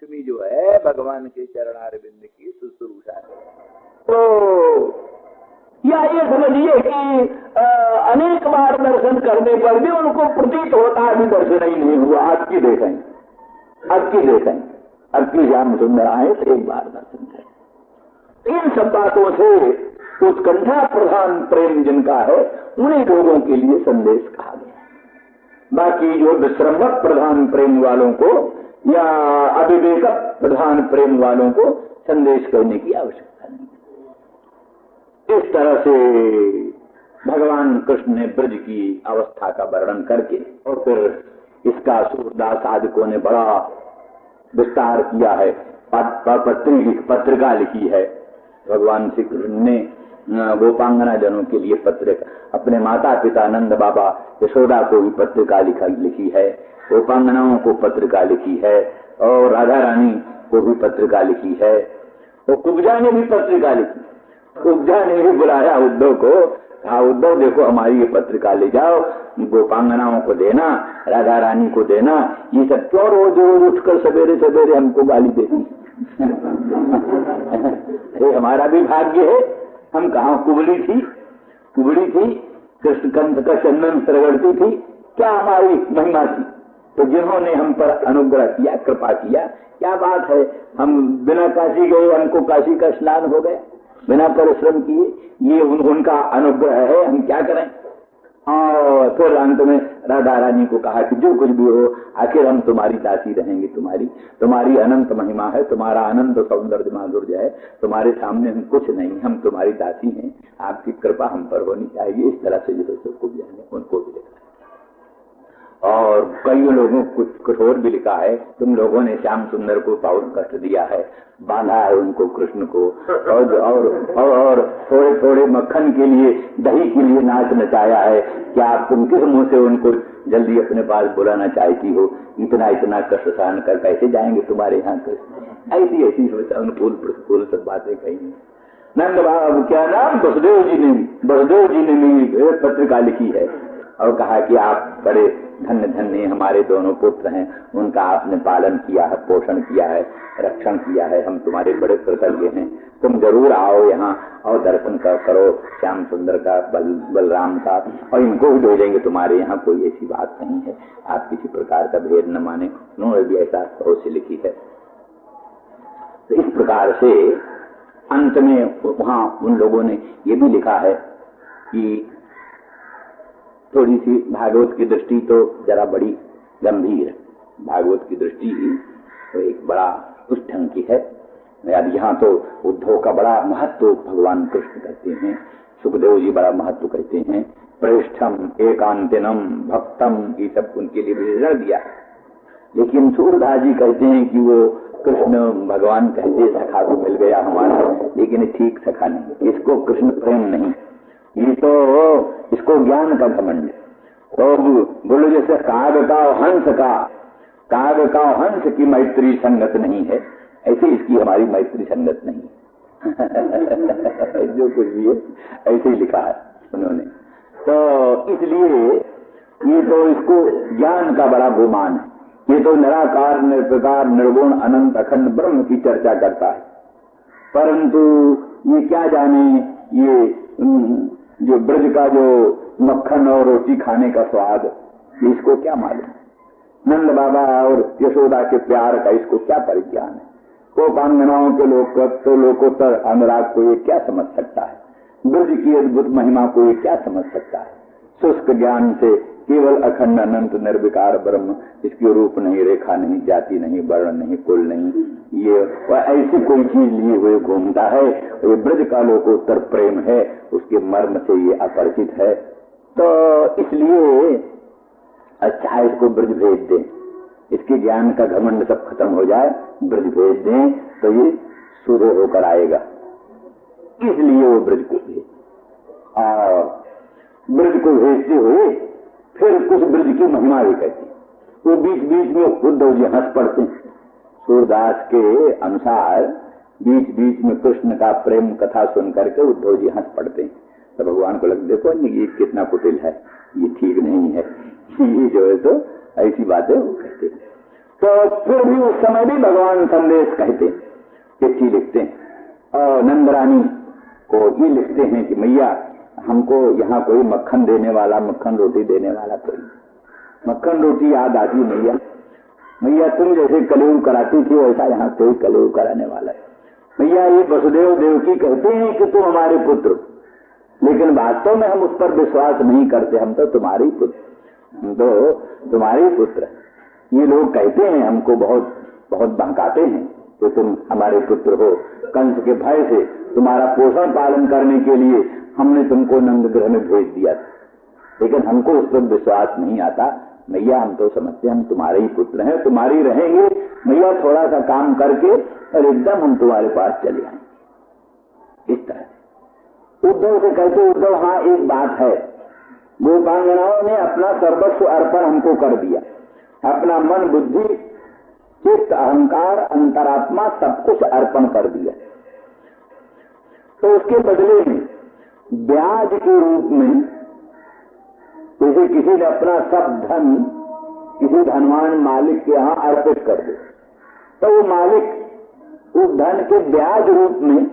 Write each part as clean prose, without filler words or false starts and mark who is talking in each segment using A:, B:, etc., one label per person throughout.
A: अष्टमी जो है भगवान के चरणारविंद की शुश्रूषा है। तो या ये समझिए कि अनेक बार दर्शन करने पर भी उनको प्रतीत होता अभी दर्शन ही नहीं हुआ। आपकी देखें, आपकी श्याम सुंदर आए तो एक बार दर्शन करें। इन सब बातों से उत्कंठा प्रधान प्रेम जिनका है उन्हीं लोगों के लिए संदेश कहा गया। बाकी जो विश्रम्भक प्रधान प्रेम वालों को या अविवेक प्रधान प्रेम वालों को संदेश करने की आवश्यकता नहीं। इस तरह से भगवान कृष्ण ने ब्रज की अवस्था का वर्णन करके और फिर इसका सूरदास आदिकों ने बड़ा विस्तार किया है, पत्रिका लिखी है। भगवान श्री कृष्ण ने गोपांगना जनों के लिए पत्रिका, अपने माता पिता नंद बाबा यशोदा को भी पत्रिका लिखी है, गोपांगनाओं को पत्रिका लिखी है और राधा रानी को भी पत्रिका लिखी है। और कुब्जा ने भी पत्रिका लिखी। कुब्जा ने भी बुलाया उद्धव को, कहा उद्धव देखो हमारी ये पत्रिका ले जाओ, गोपांगनाओं को देना, राधा रानी को देना, ये सब क्यों रोज रोज उठकर सवेरे सवेरे हमको गाली देती। ये हमारा भी भाग्य है, हम कहाँ कुबड़ी थी कृष्ण कंठ का चंदन रगड़ती थी, क्या हमारी महिमा थी। तो जिन्होंने हम पर अनुग्रह किया, कृपा किया, क्या बात है, हम बिना काशी गए हमको काशी का स्नान हो गया, बिना परिश्रम किए, ये उनका अनुग्रह है, हम क्या करें। और फिर अंत में राधा रानी को कहा कि जो कुछ भी हो आखिर हम तुम्हारी दासी रहेंगे, तुम्हारी अनंत महिमा है, तुम्हारा अनंत सौंदर्य माधुर्य है, तुम्हारे सामने हम कुछ नहीं, हम तुम्हारी दासी हैं, आपकी कृपा हम पर होनी चाहिए। इस तरह से जो है सबको भी उनको भी लिखा है। और कई लोगों को कुछ और भी लिखा है, तुम लोगों ने श्याम सुंदर को बहुत कष्ट दिया है, बांधा है उनको कृष्ण को, और थोड़े थोड़े मक्खन के लिए, दही के लिए नाच नचाया है, क्या आप तुम किस मुंह से उनको जल्दी अपने पास बुलाना चाहती हो, इतना कष्ट सहन कर कैसे जाएंगे तुम्हारे यहाँ कृष्ण। ऐसी अनुकूल प्रतिकूल सब बातें कही। नंद बाबा क्या नाम बसदेव जी ने भी पत्रिका लिखी है और कहा कि आप बड़े धन्य धन्य हमारे दोनों पुत्र हैं, उनका आपने पालन किया है, पोषण किया है, रक्षण किया है, हम तुम्हारे बड़े कृतज्ञ हैं, तुम जरूर आओ यहाँ और दर्शन करो श्याम सुंदर का, बलराम का, और इनको भी भेजेंगे तुम्हारे यहाँ, कोई ऐसी बात नहीं है, आप किसी प्रकार का भेद न माने। उन्होंने भी ऐसा अवश्य लिखी है। तो इस प्रकार से अंत में वहाँ उन लोगों ने ये भी लिखा है कि थोड़ी सी भागवत की दृष्टि तो जरा बड़ी गंभीर है, भागवत की दृष्टि तो एक बड़ा उस ढंग की है। अब यहाँ तो उद्धव का बड़ा महत्व भगवान कृष्ण कहते हैं, सुखदेव जी बड़ा महत्व कहते हैं, प्रेष्ठम एकांतिनम भक्तम, ये सब उनके लिए विवरण दिया। लेकिन सूरदास जी कहते हैं कि वो कृष्ण भगवान कहते सखा को मिल गया हमारा, लेकिन ठीक सखा नहीं, इसको कृष्ण प्रेम नहीं, ये तो इसको ज्ञान का घमंड। तो बोलो जैसे काग का हंस की मैत्री संगत नहीं है, ऐसे इसकी हमारी मैत्री संगत नहीं। जो कुछ भी है ऐसे ही लिखा है उन्होंने। तो इसलिए ये तो इसको ज्ञान का बड़ा गुमान है, ये तो निराकार निर्विकार निर्गुण अनंत अखंड ब्रह्म की चर्चा करता है। परंतु ये क्या जाने ये जो ब्रज का जो मक्खन और रोटी खाने का स्वाद, इसको क्या मालूम। नंद बाबा और यशोदा के प्यार का इसको क्या परिज्ञान है। गोपांगनाओं के लोकोत्तर अनुराग को ये क्या समझ सकता है, ब्रज की अद्भुत महिमा को ये क्या समझ सकता है। शुष्क ज्ञान से केवल अखंड अनंत निर्विकार ब्रह्म, इसकी रूप नहीं, रेखा नहीं, जाति नहीं, वर्ण नहीं, कुल नहीं, ये ऐसी कोई चीज लिए हुए घूमता है। ये ब्रज का लोकोत्तर प्रेम है, उसके मर्म से ये अपरिचित है। तो इसलिए अच्छा इसको ब्रज भेज दें, इसके ज्ञान का घमंड सब खत्म हो जाए, ब्रज भेज दें तो ये सूर्य होकर आएगा, इसलिए वो ब्रज को भेज। और ब्रज को भेजते हुए फिर कुछ ब्रज की महिमा भी कहती, वो बीच बीच में उद्धव जी हंस पड़ते हैं। सूरदास के अनुसार बीच बीच में कृष्ण का प्रेम कथा सुन करके उद्धव जी हंस पड़ते हैं। तो भगवान को लग देखो ये कितना कुटिल है, ये ठीक नहीं है, ये जो है तो ऐसी बातें वो कहते हैं। तो फिर भी उस समय भी भगवान संदेश कहते, चिट्ठी लिखते हैं और नंदरानी को ये लिखते हैं कि मैया हमको यहाँ कोई मक्खन देने वाला, मक्खन रोटी देने वाला कोई, मक्खन रोटी याद आती मैया, मैया तुम जैसे कलयुग कराती थी वैसा यहाँ कोई कलयुग कराने वाला है। मैया ये वसुदेव देवकी कहते हैं कि तुम हमारे पुत्र, लेकिन वास्तव में हम उस पर विश्वास नहीं करते, हम तो तुम्हारे पुत्र, हम तो तुम्हारे पुत्र। ये लोग कहते हैं, हमको बहुत बहुत बहकाते हैं कि तुम हमारे पुत्र हो। कंस के भय से तुम्हारा पोषण पालन करने के लिए हमने तुमको नंदगृह में भेज दिया था, लेकिन हमको उस पर विश्वास नहीं आता। मैया हम तो समझते हम तुम्हारे ही पुत्र हैं, तुम्हारी रहेंगे मैया, थोड़ा सा काम करके और एकदम हम तुम्हारे पास चले आएंगे। इस तरह उद्धव से कहते, उद्धव हाँ एक बात है, गोपांगनाओं ने अपना सर्वस्व अर्पण हमको कर दिया, अपना मन बुद्धि चित्त अहंकार अंतरात्मा सब कुछ अर्पण कर दिया, तो उसके बदले में ब्याज के रूप में जैसे किसी ने अपना सब धन किसी धनवान मालिक के यहाँ अर्पित कर दे, तो वो मालिक उस धन के ब्याज रूप में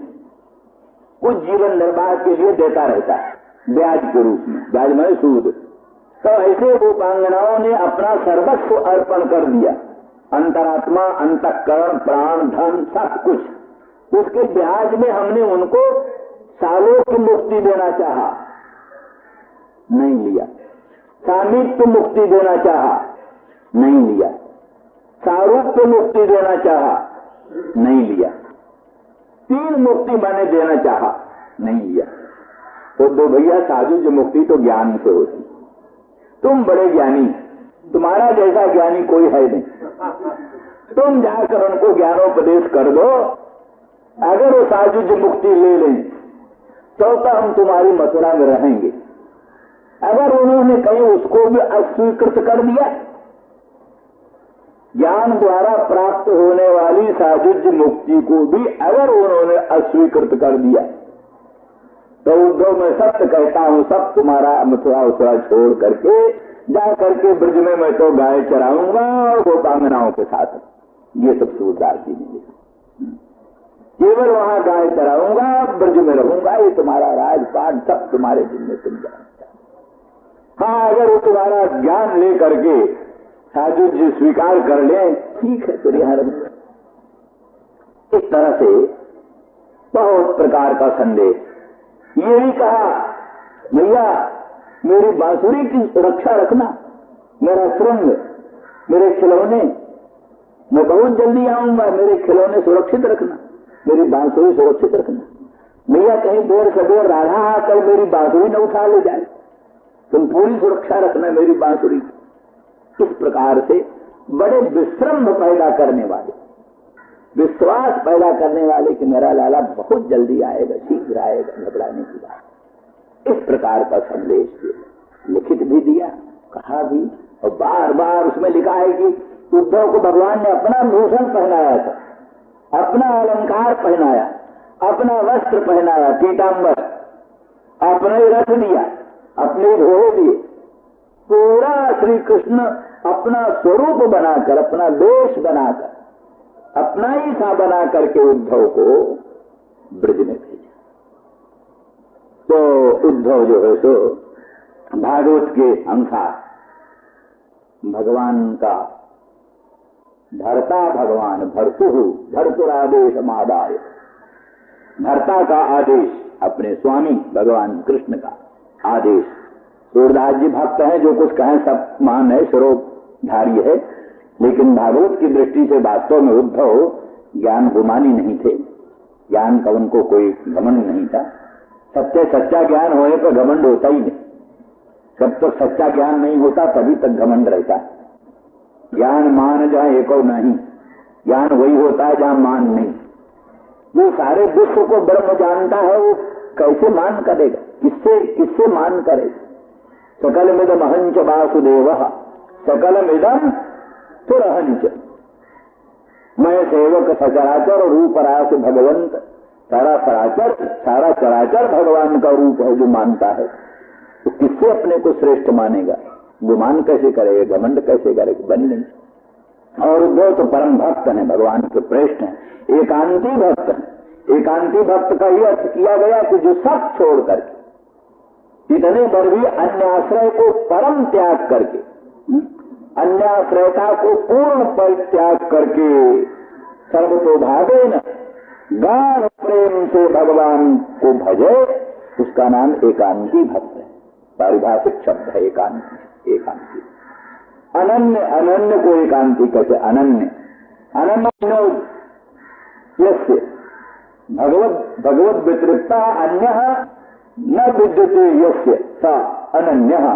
A: कुछ जीवन निर्वाह के लिए देता रहता है, ब्याज के रूप में, ब्याज में सूद। तो ऐसे गोपांगनाओं ने अपना सर्वस्व अर्पण कर दिया, अंतरात्मा अंतःकरण प्राण धन सब कुछ, उसके ब्याज में हमने उनको सालों की मुक्ति देना चाहा, नहीं लिया। सामीप्य मुक्ति देना चाहा, नहीं लिया। सारूप्य मुक्ति देना चाहा, नहीं लिया। तीन मुक्ति मैंने देना चाहा, नहीं लिया। तो दो भैया साधु जो मुक्ति तो ज्ञान से होती, तुम बड़े ज्ञानी, तुम्हारा जैसा ज्ञानी कोई है नहीं, तुम जाकर उनको ज्ञानोपदेश कर दो, अगर वो साधु जो मुक्ति ले लें तो हम तुम्हारी मथुरा में रहेंगे। अगर उन्होंने कहीं उसको भी अस्वीकृत कर दिया, ज्ञान द्वारा प्राप्त होने वाली साजुज्य मुक्ति को भी अगर उन्होंने अस्वीकृत कर दिया, तो उद्धव मैं सत्य कहता हूं, सब तुम्हारा मथुरा उथुरा छोड़ करके जा करके ब्रज में मैं तो गाय चराऊंगा और गोपांगनाओं के साथ, ये सब सूरदास जी ने लिखा, केवल वहां गाय चराऊंगा, ब्रज में रहूंगा, ये तुम्हारा राजपाट सब तुम्हारे जिम्मे तुम जानते। हाँ अगर वो तुम्हारा ज्ञान ले करके साधु जी स्वीकार कर ले, ठीक है फिर यहां रहूंगा। इस तरह से बहुत प्रकार का संदेश। ये भी कहा भैया मेरी बांसुरी की सुरक्षा रखना, मेरा श्रृंग, मेरे खिलौने, मैं बहुत जल्दी आऊंगा, मेरे खिलौने सुरक्षित रखना, मेरी बांसुरी सुरक्षित रखना। भैया कहीं देर सवेर राधा आकर मेरी बांसुरी न उठा ले जाए, तुम पूरी सुरक्षा रखना मेरी बांसुरी की। इस प्रकार से बड़े विश्रम पैदा करने वाले, विश्वास पैदा करने वाले कि मेरा लाला बहुत जल्दी आएगा, शीघ्र आएगा, घबराने की बात। इस प्रकार का संदेश लिखित भी दिया, कहा भी, और बार बार उसमें लिखा है कि उद्धव को भगवान ने अपना भूषण पहनाया था, अपना अलंकार पहनाया, अपना वस्त्र पहनाया, पीतांबर, अपने रथ दिया, अपने घोड़े दिए, पूरा श्री कृष्ण अपना स्वरूप बनाकर, अपना वेश बनाकर, अपना ही सा बना करके उद्धव को ब्रज में भेजा। तो उद्धव जो है सो भागवत के अनुसार भगवान का भर्ता, भगवान भर्तुरादेश मादाय, भर्ता का आदेश, अपने स्वामी भगवान कृष्ण का आदेश। सूरदास जी भक्त हैं, जो कुछ कहें सब मान है, स्वरूपधारी है, लेकिन भागवत की दृष्टि से वास्तव में उद्धव ज्ञान गुमानी नहीं थे, ज्ञान का उनको कोई घमंड नहीं था। सच्चा ज्ञान होने पर घमंड होता ही नहीं, जब तक सच्चा ज्ञान नहीं होता तभी तक घमंड रहता है। ज्ञान मान जहाँ एको नहीं, ज्ञान वही होता है जहाँ मान नहीं। जो सारे विश्व को ब्रह्म जानता है वो कैसे मान करेगा, किससे मान करेगा। सकलमिदम अहंच वासुदेव सकलमिदम तुरहंच, मैं सेवक सचराचर रूप रास भगवंत, सारा चराचर भगवान का रूप है जो मानता है, तो किससे अपने को श्रेष्ठ मानेगा, गुमान कैसे करेगा, घमंड कैसे करेगा, बन नहीं। और उद्धव तो परम भक्त हैं, भगवान के प्रेष्ठ हैं, एकांती भक्त हैं। एकांती भक्त का ही अर्थ किया गया कि जो सब छोड़ करके, इतने पर भी अन्याश्रय को परम त्याग करके, अन्याश्रयता को पूर्ण परित्याग करके सर्वतोभावेन गाढ़ प्रेम से भगवान को भजे, उसका नाम एकांती भक्त है। पारिभाषिक शब्द है एकांती। एकांती अनन्य, अनन्य को एकांती कहते। अनन्य अनन्य यस्य भगवद व्यतिरिक्ता अन्यः न विद्यते यस्य स अनन्यः।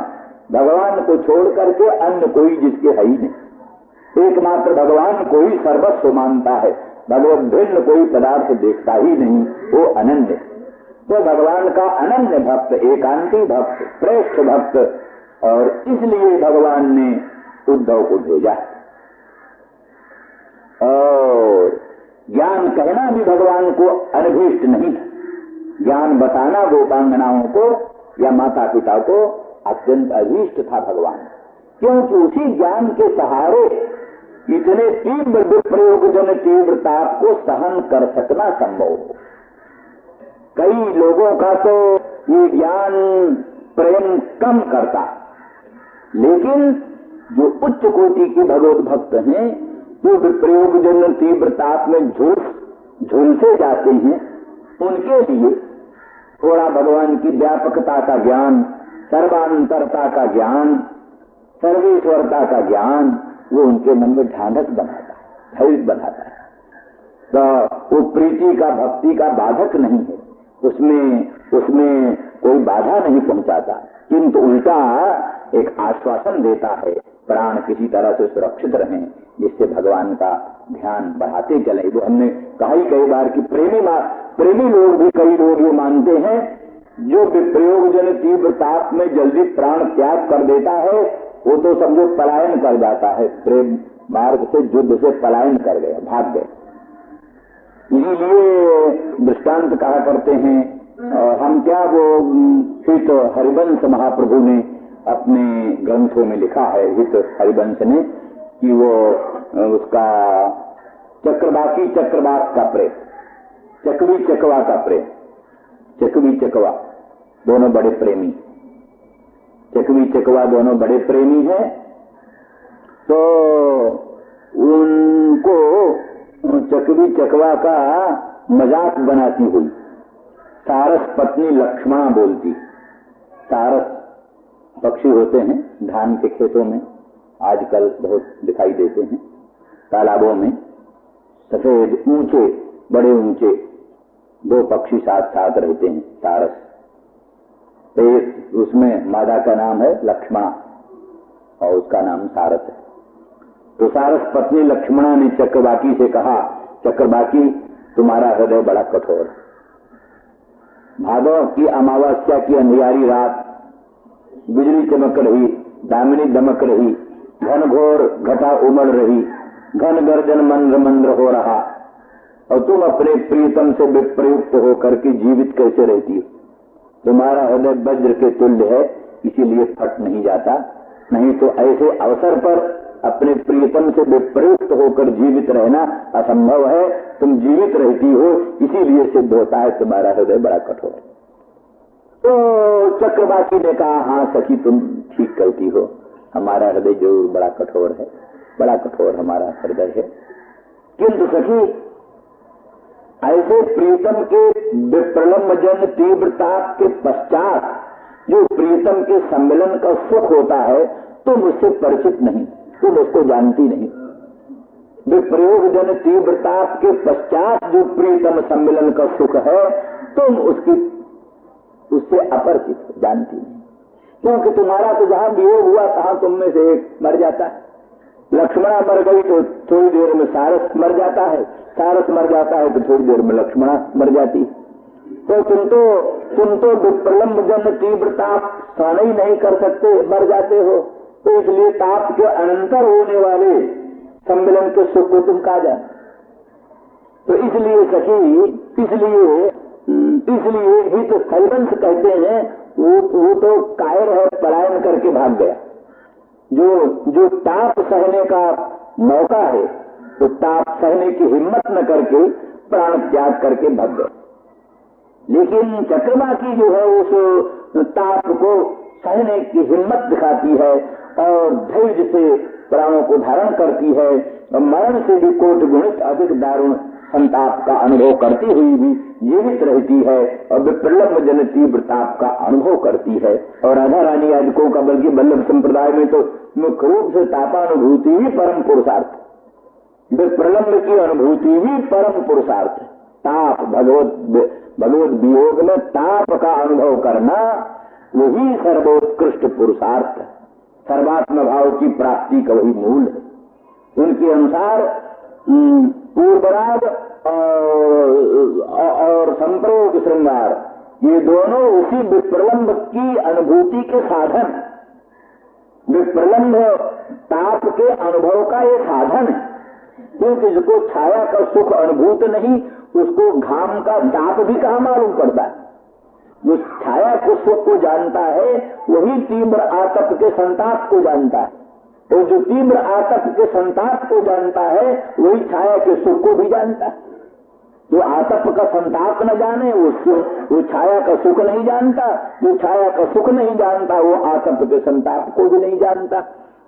A: भगवान को छोड़ करके अन्य कोई जिसके है ही नहीं, एकमात्र भगवान को ही सर्वस्व मानता है, भगवत भिन्न कोई पदार्थ देखता ही नहीं, वो अनन्य। तो भगवान का अनन्य भक्त, एकांती भक्त, श्रेष्ठ भक्त, और इसलिए भगवान ने उद्धव को भेजा। और ज्ञान कहना भी भगवान को अनभीष्ट नहीं था, ज्ञान बताना गोपांगनाओं को या माता पिता को अत्यंत अभीष्ट था भगवान, क्योंकि उसी ज्ञान के सहारे इतने तीव्र विप्रयोगजन तीव्र ताप को सहन कर सकना संभव हो। कई लोगों का तो ये ज्ञान प्रेम कम करता, लेकिन जो उच्च कोटि के भगवत भक्त हैं वो विप्रयोगजन तीव्र ताप में झुलसे जाते हैं, उनके लिए थोड़ा भगवान की व्यापकता का ज्ञान, सर्वांतरता का ज्ञान, सर्वेश्वरता का ज्ञान वो उनके मन में ढांढस बनाता है, धैर्य बनाता है। तो वो प्रीति का, भक्ति का बाधक नहीं है, उसमें कोई बाधा नहीं पहुंचाता, किंतु उल्टा एक आश्वासन देता है, प्राण किसी तरह से सुरक्षित रहें, जिससे भगवान का ध्यान बढ़ाते चले। वो हमने कहा ही कई बार कि प्रेमी लोग भी, कई लोग ये मानते हैं जो विप्रयोगजन तीव्र ताप में जल्दी प्राण त्याग कर देता है वो तो समझो पलायन कर जाता है, प्रेम मार्ग से, युद्ध से पलायन कर गया, भाग गए। इसीलिए दृष्टांत कहा करते हैं, हम क्या वो हित हरिवंश महाप्रभु ने अपने ग्रंथों में लिखा है, हित हरिवंश ने, कि वो उसका चक्रवाकी चक्रवाक का प्रेम, चकवी चकवा का प्रेम, चकवी चकवा दोनों बड़े प्रेमी, चकवी चकवा दोनों बड़े प्रेमी हैं। तो उनको चकवी चकवा का मजाक बनाती हुई सारस पत्नी लक्ष्मणा बोलती। सारस पक्षी होते हैं धान के खेतों में, आजकल बहुत दिखाई देते हैं, तालाबों में सफेद ऊंचे, बड़े ऊंचे दो पक्षी साथ साथ रहते हैं, सारस। एक उसमें मादा का नाम है लक्ष्मणा और उसका नाम सारस है। तो सारस पत्नी लक्ष्मणा ने चक्रवाकी से कहा, चक्रवाकी तुम्हारा हृदय बड़ा कठोर है, भादों की अमावस्या की अंधियारी रात, बिजली चमक रही, दामिनी दमक रही, घनघोर घटा उमड़ रही, घन गर्जन मंद्र मंद्र हो रहा, और तुम अपने प्रियतम से विप्रयुक्त होकर के जीवित कैसे रहती हो? तुम्हारा हृदय वज्र के तुल्य है, इसीलिए फट नहीं जाता, नहीं तो ऐसे अवसर पर अपने प्रियतम से विप्रयुक्त होकर जीवित रहना असंभव है। तुम जीवित रहती हो, इसीलिए सिद्ध होता है तुम्हारा हृदय बड़ा कठोर है। तो चक्रवाकी ने कहा, हाँ सखी तुम ठीक कहती हो, हमारा हृदय जरूर बड़ा कठोर है, बड़ा कठोर हमारा हृदय है, किंतु सखी ऐसे प्रीतम के विप्रलम्बजन तीव्रता के पश्चात जो प्रीतम के सम्मिलन का सुख होता है, तुम उससे परिचित नहीं, तुम उसको जानती नहीं। विप्रयोगजन तीव्रता के पश्चात जो प्रीतम सम्मिलन का सुख है, तुम उससे अपरिचित, जानती नहीं, क्योंकि तुम्हारा तो जहां वियोग हुआ तहां तुम में से एक मर जाता है। लक्ष्मणा मर गई तो थोड़ी देर में सारस मर जाता है, सारस मर जाता है तो थोड़ी देर में लक्ष्मणा मर जाती। तो तुम तो विप्रलम्ब जन तीव्र ताप सहन ही नहीं कर सकते, मर जाते हो। तो इसलिए ताप के अनंतर होने वाले सम्मिलन के सुख को तुम कहा जाए। तो इसलिए सखी, इसलिए ही तो हरिवंश कहते हैं, वो तो कायर है, पलायन करके भाग गया। जो ताप सहने का मौका है, तो ताप सहने की हिम्मत न करके प्राण त्याग करके भग गए। लेकिन चक्रवाकी जो है उस ताप को सहने की हिम्मत दिखाती है और धैर्य से प्राणों को धारण करती है और मरण से भी कोट गुणित अधिक दारुण संताप का अनुभव करती हुई भी जीवित रहती है और विप्रलम्ब जन तीव्र ताप का अनुभव करती है। और राधा रानी याजकों का, बल्कि वल्लभ संप्रदाय में तो मुख्य रूप से तापानुभूति ही परम पुरुषार्थ, विप्रलम्ब की अनुभूति ही परम पुरुषार्थ। ताप भगवत वियोग में ताप का अनुभव करना वही सर्वोत्कृष्ट पुरुषार्थ, सर्वात्म भाव की प्राप्ति का वही मूल है। उनके अनुसार पूर्वराग और संप्रोग श्रृंगार ये दोनों उसी विप्रलम्ब की अनुभूति के साधन, विप्रलम्ब ताप के अनुभव का ये साधन है। क्योंकि जिसको छाया का सुख अनुभूत नहीं उसको घाम का ताप भी कहाँ मालूम पड़ता है। जो छाया के सुख को जानता है वही तीव्र आतप के संताप को जानता है, और जो तीव्र आतप के संताप को जानता है वही छाया के सुख को भी जानता है। जो आतप का संताप न जाने वो छाया का सुख नहीं जानता, जो छाया का सुख नहीं जानता वो आतप के संताप को भी नहीं जानता।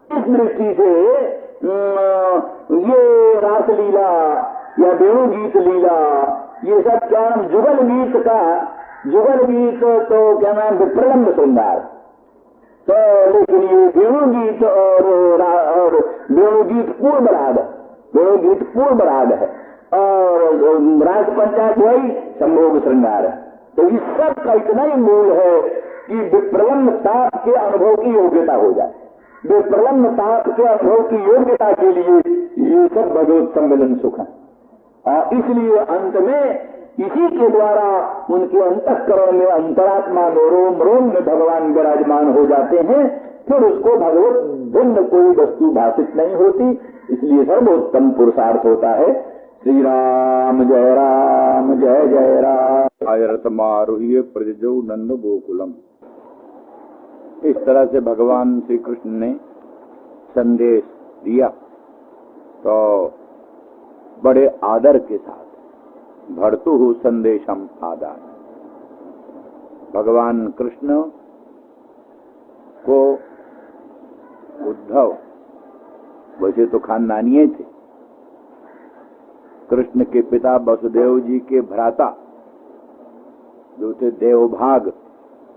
A: इस दृष्टि से ये रासलीला या वेणु गीत लीला ये सब क्या नाम जुगल गीत तो क्या नाम विप्रलम्ब श्रृंगार। तो लेकिन ये वेणु गीत और वेणु गीत पूर्व राग है और राज पंचायत वही संभोग श्रृंगार है। तो इस सब का इतना ही मूल है कि विप्रलम्ब ताप के अनुभव की योग्यता हो जाए। विप्रलम्ब ताप के अनुभव की योग्यता के लिए ये सब भगवत सम्मिलन सुख है। और इसलिए अंत में इसी के द्वारा उनके अंतःकरण में, अंतरात्मा में, रोम रोम में भगवान विराजमान हो जाते हैं। फिर उसको भगवत भिन्न कोई वस्तु भाषित नहीं होती, इसलिए सर्वोत्तम पुरुषार्थ होता है। श्री राम जय जय राम।
B: आयरतमारुह्य प्रजजौ नंद गोकुलम। इस तरह से भगवान श्री कृष्ण ने संदेश दिया तो बड़े आदर के साथ भर्तुः संदेशम आदान, भगवान कृष्ण को उद्धव वैसे तो खानदानीय थे, कृष्ण के पिता वसुदेव जी के भ्राता जो थे देवभाग,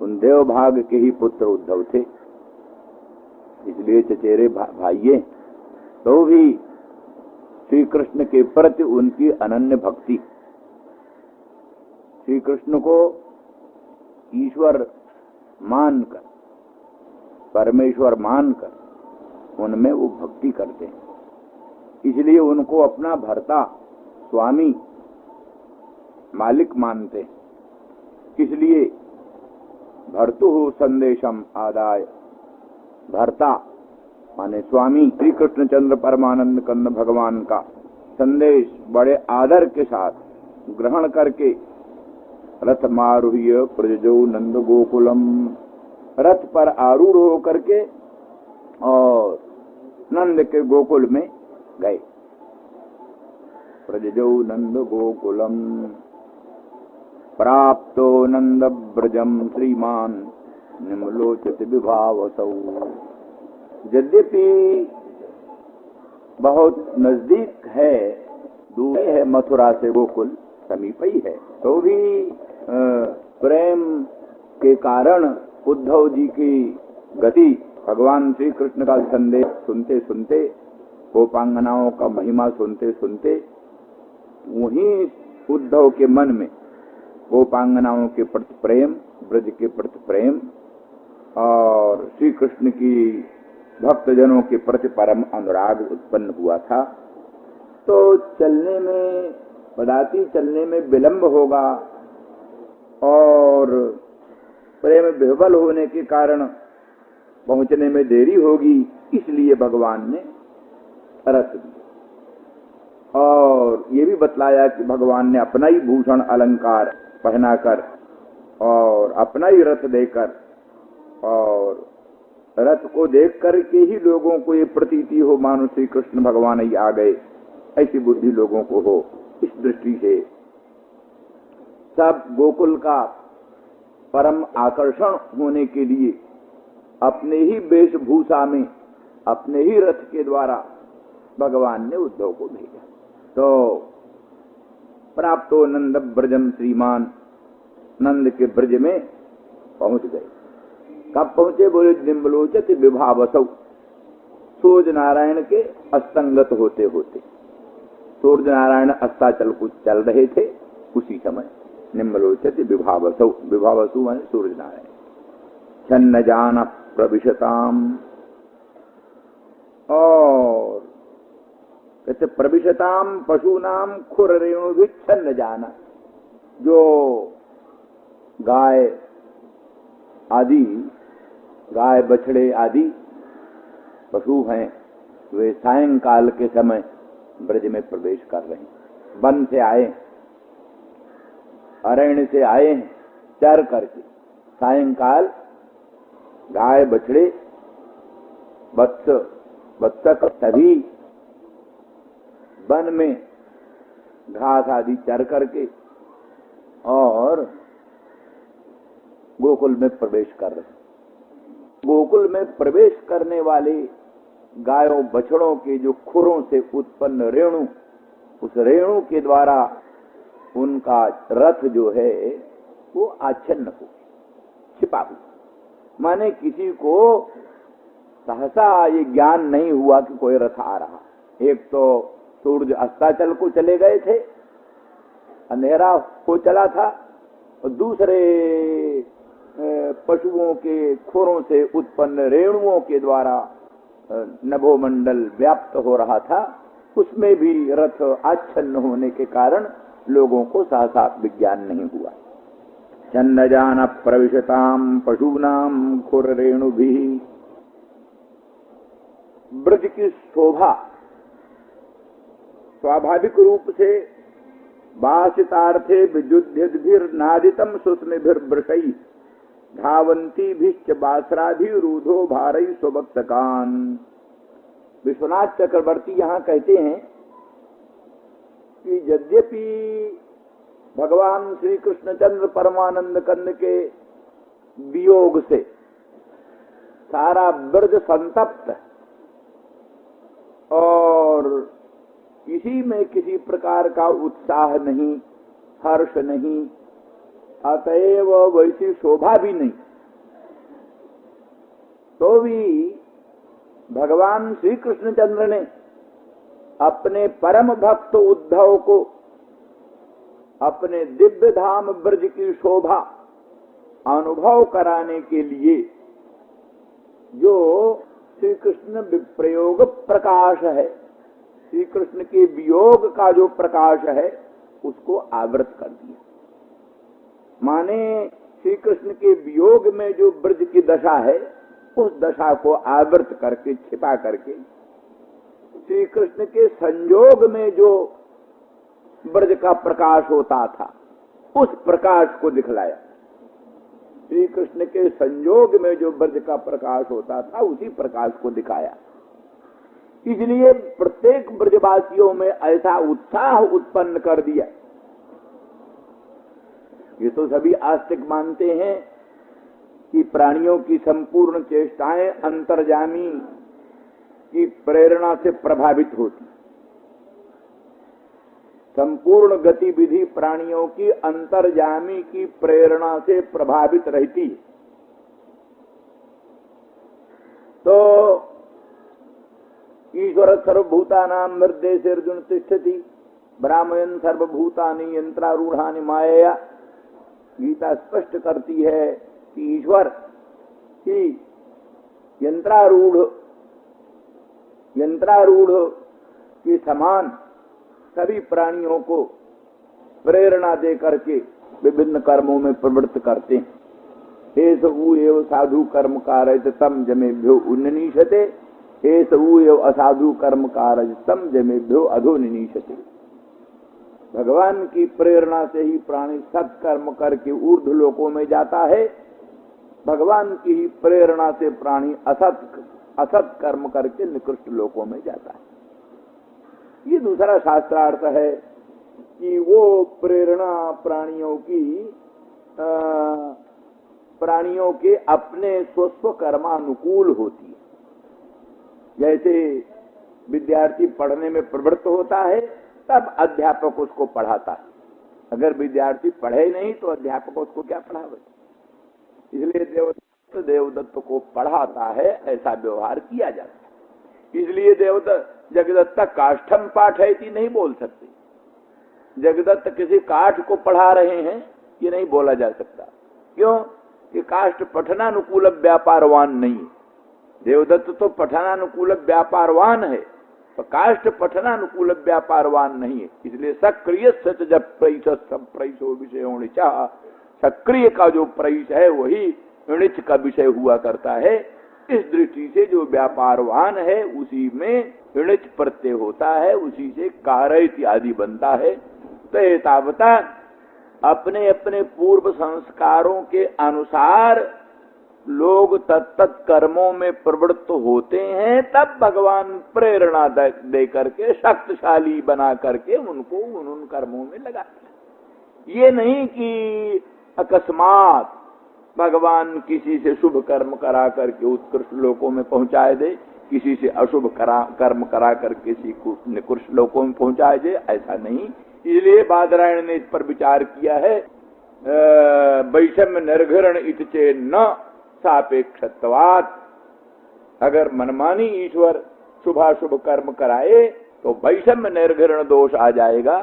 B: उन देवभाग के ही पुत्र उद्धव थे, इसलिए चचेरे भाइये। तो भी श्री कृष्ण के प्रति उनकी अनन्य भक्ति, श्री कृष्ण को ईश्वर मानकर, परमेश्वर मानकर उनमें वो भक्ति करते हैं, इसलिए उनको अपना भर्ता, स्वामी, मालिक मानते हैं। इसलिए भर्तुः संदेशम आदाय, भर्ता माने स्वामी श्री कृष्णचंद्र परमानंद कंद भगवान का संदेश बड़े आदर के साथ ग्रहण करके रथ मारुह्य प्रजजौ नंद गोकुलम, रथ पर आरूढ़ होकर के और नंद के गोकुल में गए। प्रजजौ नंद गोकुलम प्राप्तो नंद ब्रजम श्रीमान निम्लोचित विभावसौ। यद्यपि बहुत नजदीक है, दूर है मथुरा से गोकुल, समीप ही है, तो भी प्रेम के कारण उद्धव जी की गति, भगवान श्री कृष्ण का संदेश सुनते सुनते, गोपांगनाओं का महिमा सुनते सुनते, वहीं उद्धव के मन में गोपांगनाओं के प्रति प्रेम, ब्रज के प्रति प्रेम और श्री कृष्ण की भक्तजनों के प्रति परम अनुराग उत्पन्न हुआ था। तो चलने में, पदाती चलने में विलंब होगा और प्रेम विह्वल होने के कारण पहुंचने में देरी होगी, इसलिए भगवान ने रथ दिया। और ये भी बतलाया कि भगवान ने अपना ही भूषण अलंकार पहनाकर और अपना ही रथ देकर और रथ को देख करके ही लोगों को ये प्रतीति हो मानो श्री कृष्ण भगवान ही आ गए, ऐसी बुद्धि लोगों को हो। इस दृष्टि से सब गोकुल का परम आकर्षण होने के लिए अपने ही वेशभूषा में, अपने ही रथ के द्वारा भगवान ने उद्धव को भेजा। तो प्राप्तो नंद ब्रजम श्रीमान, नंद के ब्रज में पहुंच गए। कब पहुंचे? बोले निम्बलोचत विभावसौ, सूर्य नारायण के अस्तंगत होते होते, सूर्य नारायण अस्ताचल को चल रहे थे, उसी समय निम्बलोचत विभावसौ, विभावसु माने सूर्य नारायण। छन्न जान प्रविशताम, और कहते प्रविशताम पशुनाम खुर रेणु भी छन्न जाना, जो गाय आदि, गाय बछड़े आदि पशु हैं, वे सायंकाल के समय ब्रज में प्रवेश कर रहे हैं। वन से आए, अरण्य से आए चर करके, सायंकाल गाय बछड़े बत्तख सभी वन में घास आदि चर करके और गोकुल में प्रवेश कर रहे हैं। गोकुल में प्रवेश करने वाले गायों बछड़ों के जो खुरों से उत्पन्न रेणु, उस रेणु के द्वारा उनका रथ जो है वो आच्छन्न हो, छिपा हुआ। माने किसी को सहसा ये ज्ञान नहीं हुआ कि कोई रथ आ रहा। एक तो सूर्य अस्ताचल को चले गए थे, अंधेरा हो चला था, और दूसरे पशुओं के खुरों से उत्पन्न रेणुओं के द्वारा नभोमंडल व्याप्त हो रहा था, उसमें भी रथ आच्छन्न होने के कारण लोगों को सहसा विज्ञान नहीं हुआ। छन्न जान प्रविशताम पशूनाम खुर रेणु भी। ब्रज की शोभा स्वाभाविक रूप से वासितार्थे विजुद्धिर्नादितम सुस्मिभिर्वृषै धावंती भिश्च बासराधि रूधो भारई स्वभक्तकान। विश्वनाथ चक्रवर्ती यहाँ कहते हैं कि यद्यपि भगवान श्री कृष्णचंद्र परमानंद कंद के वियोग से सारा ब्रज संतप्त और किसी में किसी प्रकार का उत्साह नहीं, हर्ष नहीं, अतएव वैसी शोभा भी नहीं, तो भी भगवान श्री कृष्णचंद्र ने अपने परम भक्त उद्धव को अपने दिव्य धाम ब्रज की शोभा अनुभव कराने के लिए जो श्री कृष्ण विप्रयोग प्रकाश है, श्री कृष्ण के वियोग का जो प्रकाश है, उसको आवृत कर दिया। माने श्री कृष्ण के वियोग में जो ब्रज की दशा है, उस दशा को आवृत करके, छिपा करके, श्री कृष्ण के संयोग में जो ब्रज का प्रकाश होता था, उस प्रकाश को दिखलाया। श्री कृष्ण के संयोग में जो ब्रज का प्रकाश होता था, उसी प्रकाश को दिखाया। इसलिए प्रत्येक ब्रजवासियों में ऐसा उत्साह उत्पन्न कर दिया। ये तो सभी आस्तिक मानते हैं कि प्राणियों की संपूर्ण चेष्टाएं अंतर्जामी की प्रेरणा से प्रभावित होती। संपूर्ण गतिविधि प्राणियों की अंतर्जामी की प्रेरणा से प्रभावित रहती है। तो ईश्वर सर्वभूतानां हृदयेर्जुन तिष्ठति ब्राह्मण सर्वभूतानि यंत्रारूढ़ानि मायया। गीता स्पष्ट करती है कि ईश्वर ही यंत्रारूढ़ के समान सभी प्राणियों को प्रेरणा दे करके विभिन्न कर्मों में प्रवृत्त करते हैं। एस एव साधु कर्म कारयत तम जमेभ्यो उन्नीशते, एस एव असाधु कर्म कारयत तम जमेभ्यो अधो निनीशते। भगवान की प्रेरणा से ही प्राणी सत्कर्म करके ऊर्ध्व लोकों में जाता है, भगवान की ही प्रेरणा से प्राणी असत कर्म करके निकृष्ट लोकों में जाता है। ये दूसरा शास्त्रार्थ है कि वो प्रेरणा प्राणियों के अपने स्वस्व कर्मानुकूल होती है। जैसे विद्यार्थी पढ़ने में प्रवृत्त होता है तब अध्यापक उसको पढ़ाता है, अगर विद्यार्थी पढ़े नहीं तो अध्यापक उसको क्या पढ़ावे। इसलिए देवदत्त को पढ़ाता है, ऐसा व्यवहार किया जाता है। इसलिए देवदत्त जगदत्त काष्ठम पाठयति नहीं बोल सकते। जगदत्त किसी काठ को पढ़ा रहे हैं ये नहीं बोला जा सकता। क्यों कि काष्ठ पठनानुकूल व्यापारवान नहीं है। देवदत्त तो पठनानुकूल व्यापारवान है, तो काष्ठ पठनानुकूल व्यापारवान नहीं है। इसलिए सक्रिय सच जब प्रईसो विषय सक्रिय का जो प्रईस है वही णिच का विषय हुआ करता है। इस दृष्टि से जो व्यापारवान है उसी में णिच प्रत्यय होता है, उसी से कार्य इत्यादि बनता है। तो एतावता अपने अपने पूर्व संस्कारों के अनुसार लोग तत्त कर्मों में प्रवृत्त होते हैं, तब भगवान प्रेरणा दे करके शक्तिशाली बना करके उनको उन कर्मों में लगाते। ये नहीं कि अकस्मात भगवान किसी से शुभ कर्म करा करके उत्कृष्ट लोकों में पहुंचाए दे, किसी से अशुभ कर्म करा कर किसी को निकृष्ट लोकों में पहुंचाए दे, ऐसा नहीं। इसलिए बादरायण ने इस पर विचार किया है, वैषम्य निर्घरण इतचे न सापेक्षत्वात्। अगर मनमानी ईश्वर शुभाशुभ कर्म कराए तो वैषम्य निर्घरण दोष आ जाएगा।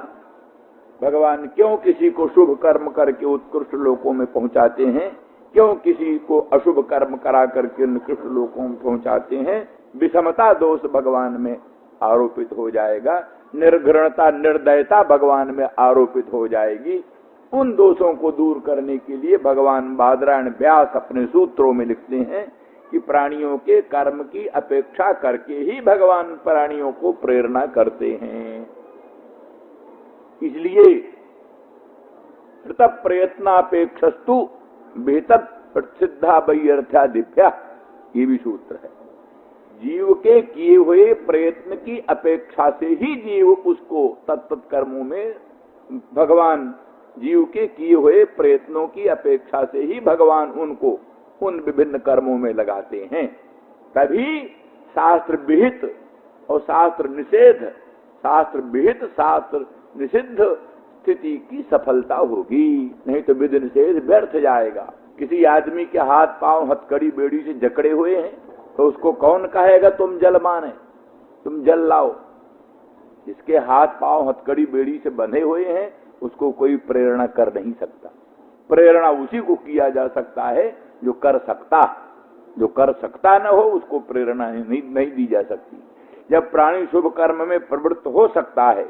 B: भगवान क्यों किसी को शुभ कर्म करके उत्कृष्ट लोकों में पहुंचाते हैं, क्यों किसी को अशुभ कर्म करा करके निकृष्ट लोकों में पहुंचाते हैं, विषमता दोष भगवान में आरोपित हो जाएगा, निर्घृणता निर्दयता भगवान में आरोपित हो जाएगी। उन दोषों को दूर करने के लिए भगवान बादरायण व्यास अपने सूत्रों में लिखते हैं कि प्राणियों के कर्म की अपेक्षा करके ही भगवान प्राणियों को प्रेरणा करते हैं। इसलिए प्रयत्नापेक्षस्तु बेहतर प्रसिद्धा वैयर्थ्या दिव्या, ये भी सूत्र है। जीव के किए हुए प्रयत्न की अपेक्षा से ही जीव उसको तत्त कर्मों में भगवान जीव के किए हुए प्रयत्नों की अपेक्षा से ही भगवान उनको उन विभिन्न कर्मों में लगाते हैं। तभी शास्त्र विहित और शास्त्र निषिद्ध स्थिति की सफलता होगी, नहीं तो विधि निषेध व्यर्थ जाएगा। किसी आदमी के हाथ पांव हथकड़ी बेड़ी से जकड़े हुए हैं तो उसको कौन कहेगा तुम जल माने, तुम जल लाओ। जिसके हाथ पांव हथकड़ी बेड़ी से बंधे हुए हैं उसको कोई प्रेरणा कर नहीं सकता। प्रेरणा उसी को किया जा सकता है जो कर सकता न हो उसको प्रेरणा नहीं दी जा सकती। जब प्राणी शुभ कर्म में प्रवृत्त हो सकता है,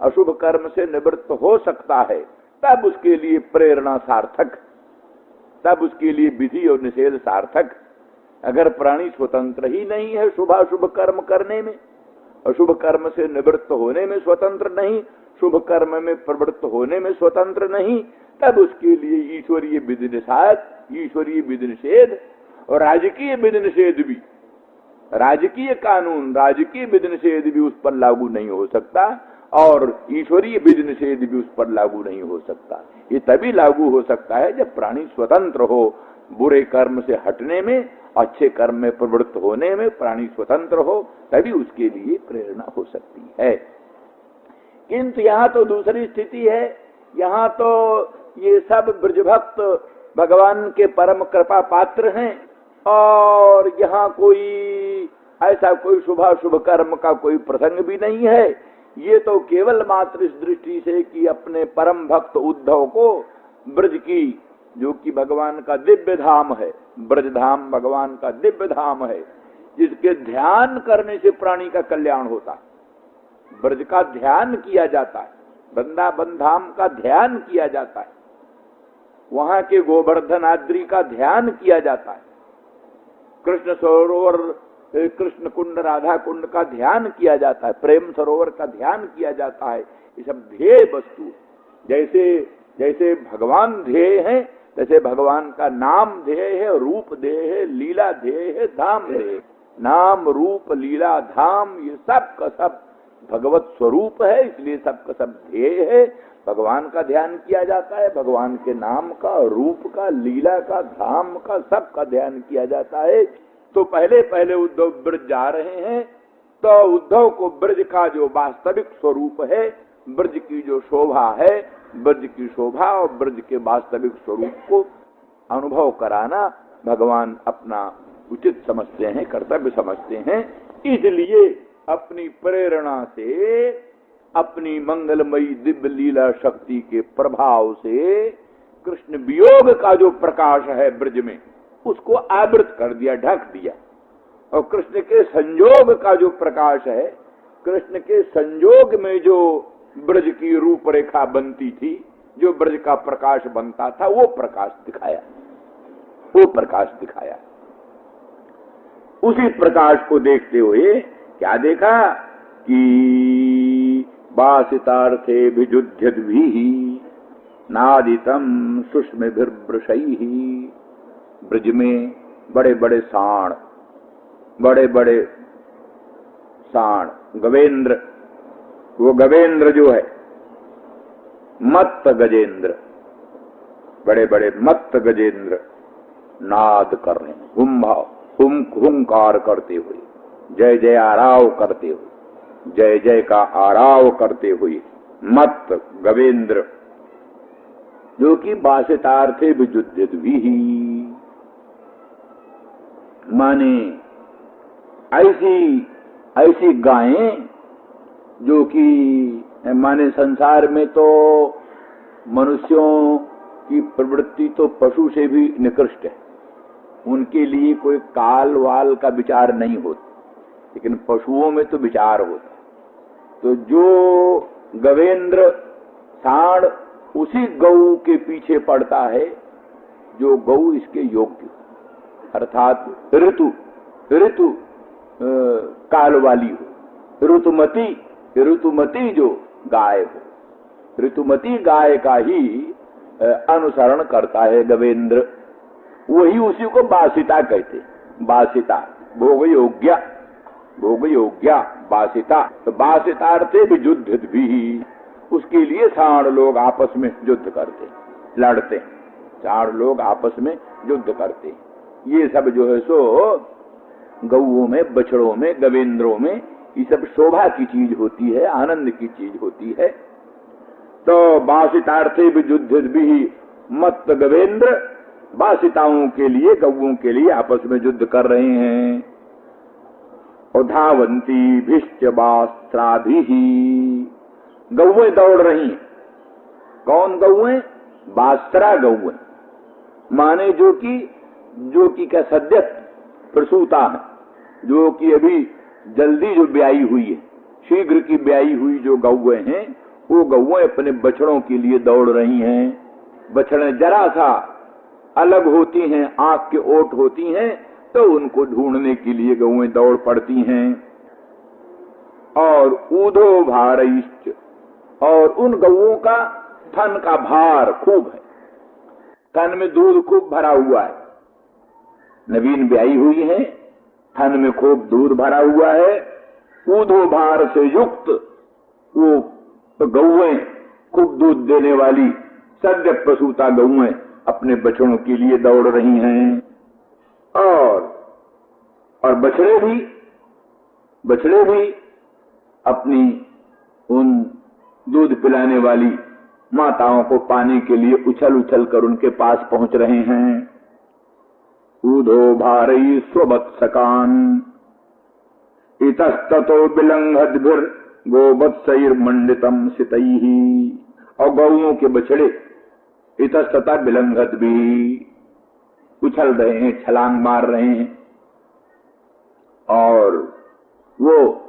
B: अशुभ कर्म से निवृत्त हो सकता है, तब उसके लिए प्रेरणा सार्थक, तब उसके लिए विधि और निषेध सार्थक। अगर प्राणी स्वतंत्र ही नहीं है शुभाशुभ कर्म करने में, अशुभ कर्म से निवृत्त होने में स्वतंत्र नहीं, शुभ कर्म में प्रवृत्त होने में स्वतंत्र नहीं, तब उसके लिए ईश्वरीय विधि निषेध और राजकीय विधि निषेध भी, राजकीय कानून, राजकीय विधि निषेध भी उस पर लागू नहीं हो सकता और ईश्वरीय विधि निषेध भी उस पर लागू नहीं हो सकता। ये तभी लागू हो सकता है जब प्राणी स्वतंत्र हो। बुरे कर्म से हटने में, अच्छे कर्म में प्रवृत्त होने में प्राणी स्वतंत्र हो, तभी उसके लिए प्रेरणा हो सकती है। किंतु यहाँ तो दूसरी स्थिति है। यहाँ तो ये सब ब्रजभक्त भगवान के परम कृपा पात्र हैं और यहाँ ऐसा कोई शुभाशुभ कर्म का कोई प्रसंग भी नहीं है। ये तो केवल मात्र इस दृष्टि से कि अपने परम भक्त उद्धव को ब्रज की, जो कि भगवान का दिव्य धाम है, ब्रज धाम भगवान का दिव्य धाम है, जिसके ध्यान करने से प्राणी का कल्याण होता है। ब्रज का ध्यान किया जाता है, वृंदावन धाम का ध्यान किया जाता है, वहां के गोवर्धन आद्री का ध्ययन किया जाता है, कृष्ण सरोवर, कृष्ण कुंड, राधा कुंड का ध्यान किया जाता है, प्रेम सरोवर का ध्यान किया जाता है। ये सब ध्येय वस्तु, जैसे जैसे भगवान ध्येय हैं जैसे भगवान का नाम ध्येय है, रूप ध्येय है, लीला ध्येय है, धाम ध्येय। नाम रूप लीला धाम ये सब का सब भगवत स्वरूप है, इसलिए सब का सब ध्येय है। भगवान का ध्यान किया जाता है, भगवान के नाम का, रूप का, लीला का, धाम का, सब का ध्यान किया जाता है। तो पहले पहले उद्धव ब्रज जा रहे हैं, तो उद्धव को ब्रज का जो वास्तविक स्वरूप है, ब्रज की जो शोभा है, ब्रज की शोभा और ब्रज के वास्तविक स्वरूप को अनुभव कराना भगवान अपना उचित समझते हैं, कर्तव्य समझते हैं। इसलिए अपनी प्रेरणा से, अपनी मंगलमयी दिव्य लीला शक्ति के प्रभाव से कृष्ण वियोग का जो प्रकाश है ब्रज में, उसको आवृत कर दिया, ढक दिया। और कृष्ण के संयोग का जो प्रकाश है, कृष्ण के संयोग में जो ब्रज की रूपरेखा बनती थी, जो ब्रज का प्रकाश बनता था, वो प्रकाश दिखाया, वो प्रकाश दिखाया। उसी प्रकाश को देखते हुए क्या देखा कि वासितार्थे विजुध्यद्भिः नादितम सुष्मिभिर्वृषैः। ब्रज में बड़े बड़े साण, बड़े बड़े साण, गवेंद्र, वो गवेंद्र जो है मत्त गजेंद्र, बड़े बड़े मत्त गजेंद्र नाद कर रहे हैं, हुंकार करते हुए, जय जय आराव करते हुए, जय जय का आराव करते हुए मत्त गवेंद्र, जो कि वासितार्थे विजुध्यद्भिः, माने ऐसी ऐसी गायें जो कि माने संसार में तो मनुष्यों की प्रवृत्ति तो पशु से भी निकृष्ट है, उनके लिए कोई काल वाल का विचार नहीं होता, लेकिन पशुओं में तो विचार होता। तो जो गवेंद्र साण उसी गौ के पीछे पड़ता है जो गौ इसके योग्य, अर्थात ऋतु ऋतु काल वाली हो, ऋतुमती जो गाय हो, ऋतुमती गाय का ही अनुसरण करता है गवेंद्र, वही उसी को वासिता कहते, वासिता भोग योग्या वासिता। तो वासितार्थे विजुध्यद्भिः, उसके लिए साण लोग आपस में युद्ध करते, लड़ते, साण लोग आपस में युद्ध करते। ये सब जो है सो गौओं में, बछड़ों में, गवेंद्रों में ये सब शोभा की चीज होती है, आनंद की चीज होती है। तो वासितार्थे विजुध्यद्भिः मत्त गवेंद्र, वासिताओं के लिए, गौओं के लिए आपस में युद्ध कर रहे हैं। और धावंती भिश्च वास्त्राभिः, गौएं दौड़ रही हैं। कौन गौएं? वास्त्रा गौएं, माने जो कि क्या सद्य प्रसूता है, जो कि अभी जल्दी जो ब्याई हुई है, शीघ्र की ब्याई हुई जो गौएं हैं, वो गौएं अपने बछड़ों के लिए दौड़ रही हैं। बछड़ें जरा सा अलग होती हैं, आंख के ओट होती हैं, तो उनको ढूंढने के लिए गौएं दौड़ पड़ती हैं। और ऊधो भारैश्च, और उन गौओं का थन का भार खूब है, थन में दूध खूब भरा हुआ है, नवीन ब्याई हुई है, थन में खूब दूध भरा हुआ है। ऊधो भार से युक्त वो गौएं, खूब दूध देने वाली सद्य प्रसूता गौएं अपने बछड़ों के लिए दौड़ रही हैं। और बछड़े भी अपनी उन दूध पिलाने वाली माताओं को पाने के लिए उछल उछल कर उनके पास पहुंच रहे हैं। ऊधो भारई स्ववत्सकान इतस्ततो बिलंघद्भिर गोवत्सैर्मंडितम सितैहि, और गौओं के बछड़े इतस्तता बिलंघत भी उछल रहे हैं, छलांग मार रहे हैं। और वो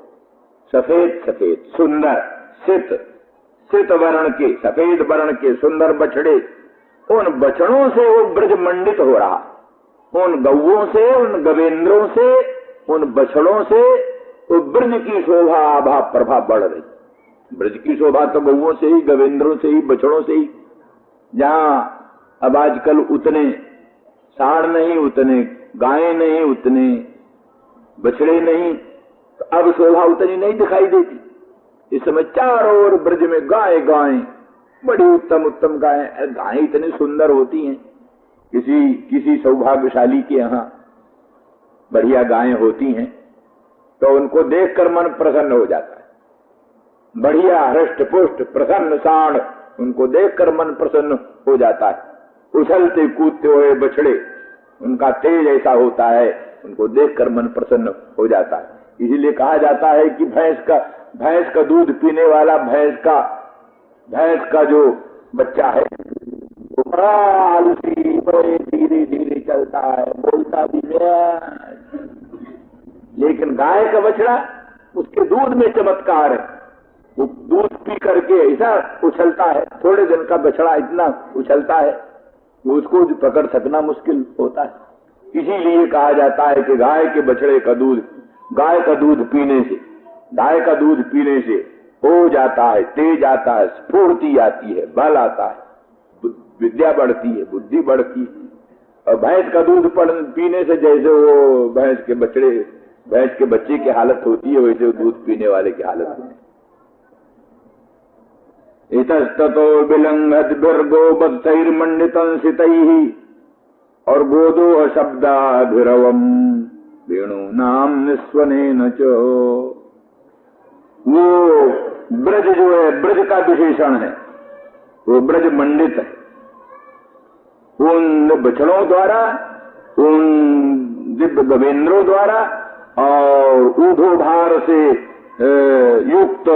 B: सफेद सफेद सुंदर सित वर्ण के, सफेद वर्ण के सुंदर बछड़े, उन बछड़ों से वो ब्रज मंडित हो रहा, उन गौओं से, उन गवेंद्रों से, उन बछड़ों से वो ब्रज की शोभा आभा प्रभा बढ़ रही। ब्रज की शोभा तो गौओं से ही, गवेंद्रों से ही, बछड़ों से ही। जहां
A: अब आजकल उतने सांड नहीं, उतने गायें नहीं, उतने बछड़े नहीं, तो अब शोभा उतनी नहीं दिखाई देती। इस समय चारों ओर ब्रज में गाय गाय, बड़ी उत्तम उत्तम गायें। गायें इतनी सुंदर होती हैं, किसी सौभाग्यशाली के यहाँ बढ़िया गायें होती हैं तो उनको देखकर मन प्रसन्न हो जाता है। बढ़िया हृष्ट पुष्ट प्रसन्न सांड, उनको देखकर मन प्रसन्न हो जाता है। उछलते कूदते हुए बछड़े, उनका तेज ऐसा होता है, उनको देखकर मन प्रसन्न हो जाता है। इसीलिए कहा जाता है कि भैंस का दूध पीने वाला भैंस का जो बच्चा है वो बड़ा आलसी, बड़े धीरे धीरे चलता है, बोलता भी नहीं। लेकिन गाय का बछड़ा, उसके दूध में चमत्कार है। वो दूध पी करके ऐसा उछलता है, थोड़े दिन का बछड़ा इतना उछलता है कि उसको पकड़ सकना मुश्किल होता है। इसीलिए कहा जाता है कि गाय का दूध पीने से हो जाता है, तेज आता है, स्फूर्ति आती है, बल आता है, विद्या बढ़ती है, बुद्धि बढ़ती है। और भैंस का दूध पीने से जैसे वो भैंस के बच्चे की हालत होती है, वैसे वो दूध पीने वाले की हालत होती है। इतस्ततो विलंघत बिर्गो बत्सैर्मंडितं सितैः और गोदोह शब्दाभिरवम् वेणूनाम निस्वनेन च। वो ब्रज जो है, ब्रज का विशेषण है, वो ब्रज मंडित है। उन बछड़ों द्वारा, उन दिव्य गवेंद्रों द्वारा और ऊर्ध्वभार से युक्त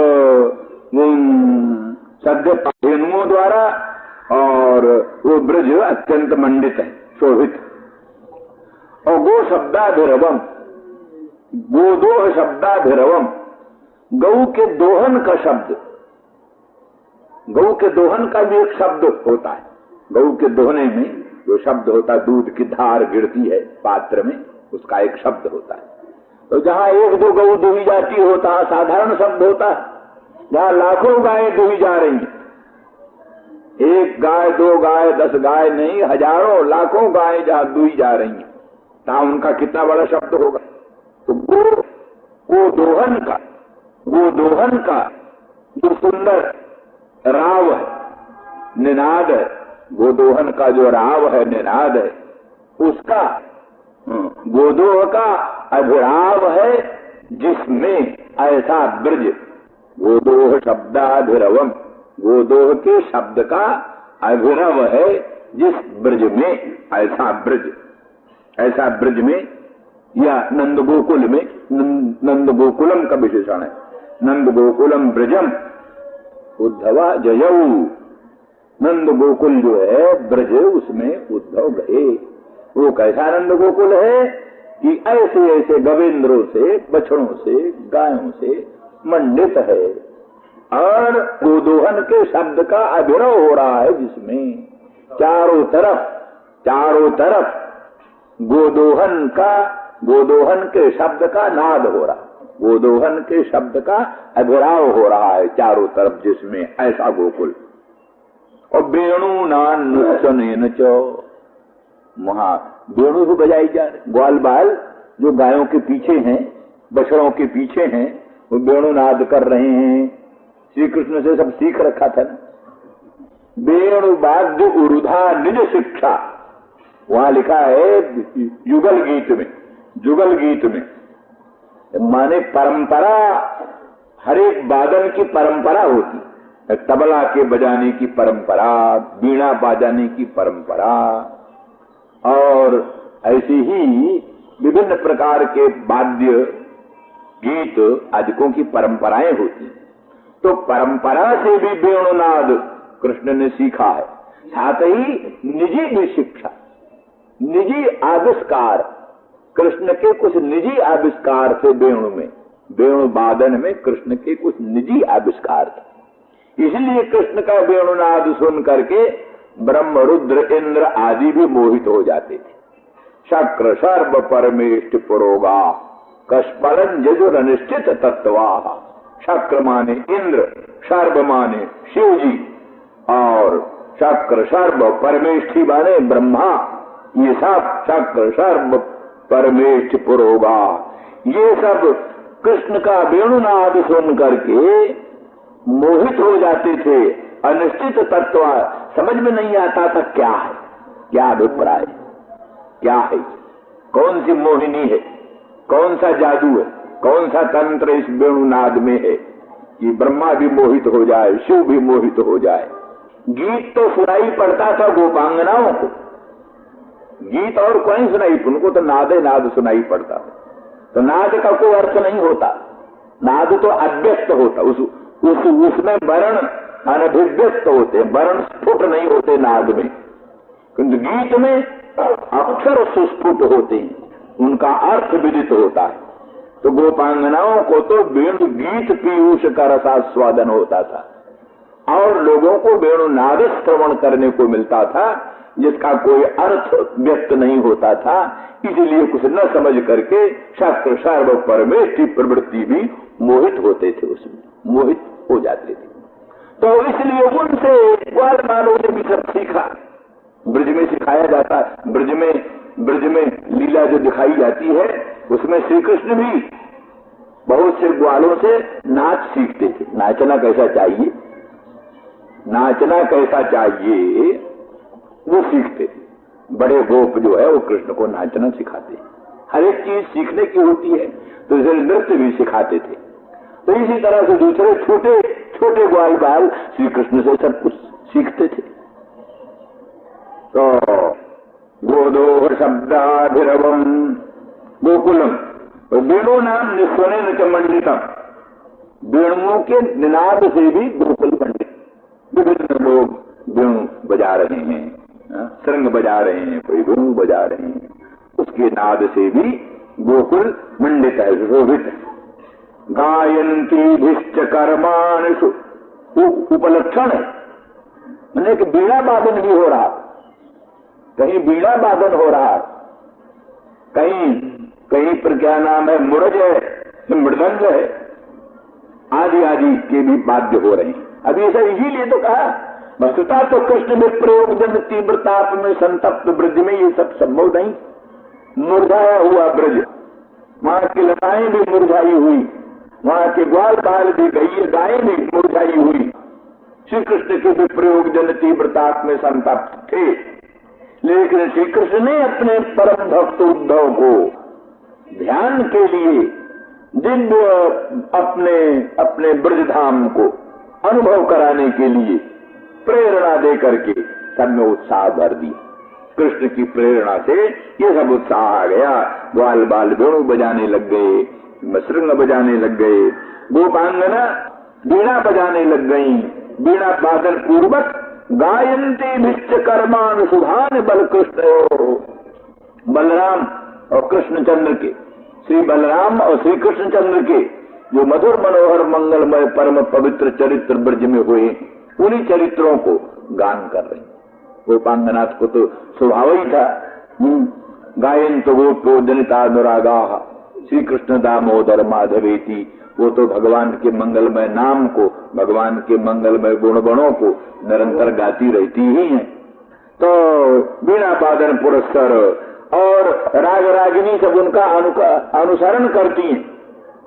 A: उन सद्य धेनुओं द्वारा, और वो ब्रज अत्यंत मंडित है, शोभित। और गो शब्दाभिरवम, गोदोह शब्दाभिरवम, गौ के दोहन का शब्द, गौ के दोहन का भी एक शब्द होता है। गौ के दोहने में जो शब्द होता है, दूध की धार गिरती है पात्र में, उसका एक शब्द होता है। तो जहां एक दो गौ दुही जाती होता है साधारण शब्द होता है, जहां लाखों गायें दुही जा रही हैं, एक गाय, दो गाय, 10 गाय नहीं, हजारों लाखों गायें जहां दुही जा रही हैं, तहां उनका कितना बड़ा शब्द होगा। तो गोदोहन का जो सुंदर राव है, निनाद है, गोदोहन का जो राव है, निनाद है, उसका गोदोह का अभिराव है, जिसमें ऐसा ब्रज, गोदोह शब्दाभिरवम, गोदोह के शब्द का अभिरव है, जिस ब्रज में ऐसा ब्रज में, या नंदगोकुल में, नंदगोकुलम का विशेषण है, नंदगोकुलम ब्रजम उद्धवा जयऊ। नंदगोकुल जो है ब्रज, उसमें उद्धव गए। वो कैसा नंदगोकुल है कि ऐसे ऐसे गवेंद्रों से, बछड़ों से, गायों से मंडित है, और गोदोहन के शब्द का अभिनव हो रहा है, जिसमें चारों तरफ गोदोहन के शब्द का नाद हो रहा, गोदोहन के शब्द का अभिराव हो रहा है चारों तरफ, जिसमें ऐसा गोकुल। और वेणु नान चो, वहां वेणु भी बजाई जा रही। ग्वाल बाल जो गायों के पीछे हैं, बछड़ों के पीछे हैं, वो वेणु नाद कर रहे हैं। श्री कृष्ण से सब सीख रखा था। वेणु वाद्य उरुधा निज शिक्षा, वहां लिखा है युगल गीत में माने परंपरा, हर एक वादन की परंपरा होती, तबला के बजाने की परंपरा, वीणा बजाने की परंपरा, और ऐसे ही विभिन्न प्रकार के वाद्य गीत आदिकों की परंपराएं होती। तो परंपरा से भी वेणुनाद कृष्ण ने सीखा है। साथ ही निजी भी शिक्षा, निजी आविष्कार, कृष्ण के कुछ निजी आविष्कार थे वेणु में, वेणु वादन में कृष्ण के कुछ निजी आविष्कार थे। इसलिए कृष्ण का वेणुनाद सुन करके ब्रह्म, रुद्र, इंद्र आदि भी मोहित हो जाते थे। शक्र सर्व परमेष्ट पुरोगा कष्परन जजुर अनिश्चित तत्वा। शक्र माने इंद्र, सर्व माने शिव जी, और शक्र सर्व परमेष्ठी माने ब्रह्मा, ये सब शक्र सर्व परमेष्ठ पुरोगा, ये सब कृष्ण का वेणुनाद सुन करके मोहित हो जाते थे। अनिश्चित तत्व समझ में नहीं आता था क्या है, क्या अभिप्राय, क्या है, कौन सी मोहिनी है, कौन सा जादू है, कौन सा तंत्र इस वेणुनाद में है कि ब्रह्मा भी मोहित हो जाए, शिव भी मोहित हो जाए। गीत तो सुनाई पड़ता था गोपांगनाओं को, गीत और कोई सुनाई, उनको तो नादे नाद सुनाई पड़ता था। तो नाद का कोई अर्थ नहीं होता, नाद तो अव्यक्त होता, उसमें वर्ण अनभिव्यक्त होते, वर्ण स्फुट नहीं होते नाद में, किंतु गीत में अक्षर सुस्फुट होते हैं, उनका अर्थ विदित होता है। तो गोपांगनाओं को तो वेणु गीत पीयूष का रसास्वादन होता था और लोगों को वेणुनाद श्रवण करने को मिलता था जिसका कोई अर्थ व्यक्त नहीं होता था, इसलिए कुछ न समझ करके शक्र सर्व परमेष्ठी प्रवृत्ति भी मोहित होते थे, उसमें मोहित हो जाते थे। तो इसलिए उनसे ग्वाल बालों ने भी सब सीखा, ब्रज में सिखाया जाता है। ब्रज में लीला जो दिखाई जाती है उसमें श्री कृष्ण भी बहुत से ग्वालों से नाच सीखते थे, नाचना कैसा चाहिए, नाचना कैसा चाहिए वो सीखते थे। बड़े गोप जो है वो कृष्ण को नाचना सिखाते हैं, हर एक चीज सीखने की होती है, तो इसे नृत्य भी सिखाते थे। तो इसी तरह से दूसरे छोटे छोटे ग्वाल बाल श्री कृष्ण से सब कुछ सीखते थे। तो गोदोह शब्दाभिरवम गोकुलम, वेणु नाम निस्वने न मंडितम, वेणुओं के निनाद से भी गोकुल मंडित, विभिन्न लोग वेणु बजा रहे हैं, श्रृंग बजा रहे हैं, कोई वेणु बजा रहे हैं, उसके नाद से भी गोकुल मंडित है, शोभित है। गायंती भिश्च कर्माणि उपलक्षण है, मैंने कि बीड़ा वादन भी हो रहा, कहीं बीड़ा वादन हो रहा, कहीं पर क्या नाम है मुरज है, मृदंग है, आदि आदि के भी वाद्य हो रहे हैं। अभी ऐसा इसीलिए तो कहा वस्तुता तो कृष्ण में प्रयोग जन तीव्र ताप में संतप्त ब्रज में ये सब संभव नहीं, मुरझाया हुआ ब्रज, वहां की लताएं भी मुरझाई हुई, वहां के ग्वाल बाल भी गई, गायें भी मुरझाई हुई। श्री कृष्ण के भी प्रयोग जन तीव्र ताप में संतप्त थे, लेकिन श्री कृष्ण ने अपने परम भक्त उद्धव को ध्यान के लिए दिव्य अपने ब्रजधाम को अनुभव कराने के लिए प्रेरणा दे करके सब में उत्साह भर दिया। कृष्ण की प्रेरणा से ये सब उत्साह आ गया, ग्वाल बाल वेणु बजाने लग गए, मृदंग बजाने लग गए, गोपांगना वीणा बजाने लग गई, वीणा वादन पूर्वक गायंती भिश्च कर्मान सुधान बल कृष्ण, बलराम और कृष्णचंद्र के, श्री बलराम और श्री कृष्णचंद्र के जो मधुर मनोहर मंगलमय परम पवित्र चरित्र ब्रज में हुए, उन्हीं चरित्रों को गान कर रहे। गोपांगनाथ को तो स्वभाव ही था, गायन तो गोपो जनितानुरागा श्री कृष्ण दामोदर माधवेति, वो तो भगवान के मंगलमय नाम को, भगवान के मंगलमय गुणगणों को निरंतर गाती रहती ही है। तो वीणा वादन पुरस्कार और राग रागिनी सब उनका अनुसरण करती हैं,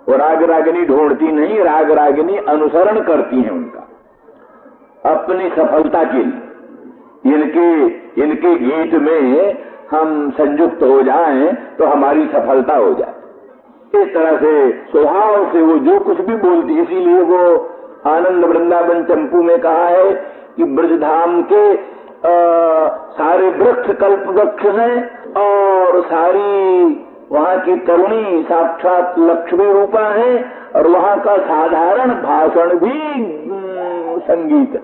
A: वो राग रागिनी ढूंढती नहीं, राग रागिनी अनुसरण करती हैं उनका अपनी सफलता के लिए। इनके गीत में हम संयुक्त हो जाएं तो हमारी सफलता हो जाए, इस तरह से स्वभाव से वो जो कुछ भी बोलती। इसीलिए वो आनंद वृंदावन चंपू में कहा है कि ब्रजधाम के सारे वृक्ष कल्प वृक्ष हैं और सारी वहाँ की तरुणी साक्षात लक्ष्मी रूपा है, और वहाँ का साधारण भाषण भी संगीत है,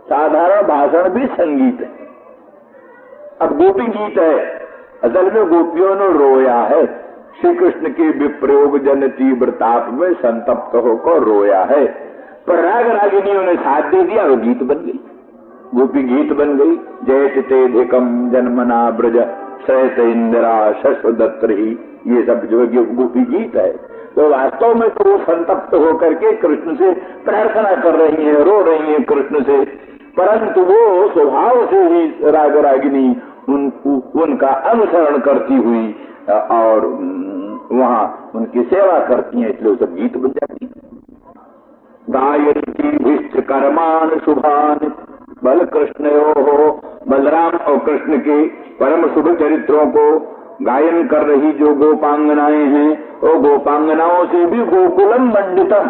A: साधारण भाषण भी संगीत है। अब गोपी गीत है, असल में गोपियों ने रोया है, श्री कृष्ण के विप्रयोग जन तीव्र ताप में संतप्त होकर रोया है, पर राग रागिनियों ने साथ दे दिया, वो गीत बन गई, गोपी गीत बन गई। जयत तेधिकम जन्मना ब्रज शयत इंदिरा शश्वदत्री, ये सब जो गोपी गीत है। तो वास्तव में तो वो संतप्त होकर के कृष्ण से प्रार्थना कर रही हैं, रो रही हैं कृष्ण से, परंतु वो स्वभाव से ही राग रागिनी उनका अनुसरण करती हुई और वहां उनकी सेवा करती हैं, इसलिए सब गीत बन जाती। गायत्री भिष्ट कर्मान शुभान, बल कृष्णयो हो, बलराम और कृष्ण के परम शुभ चरित्रों को गायन कर रही जो गोपांगनाएं हैं, वो गोपांगनाओं से भी गोकुलम मंडितम,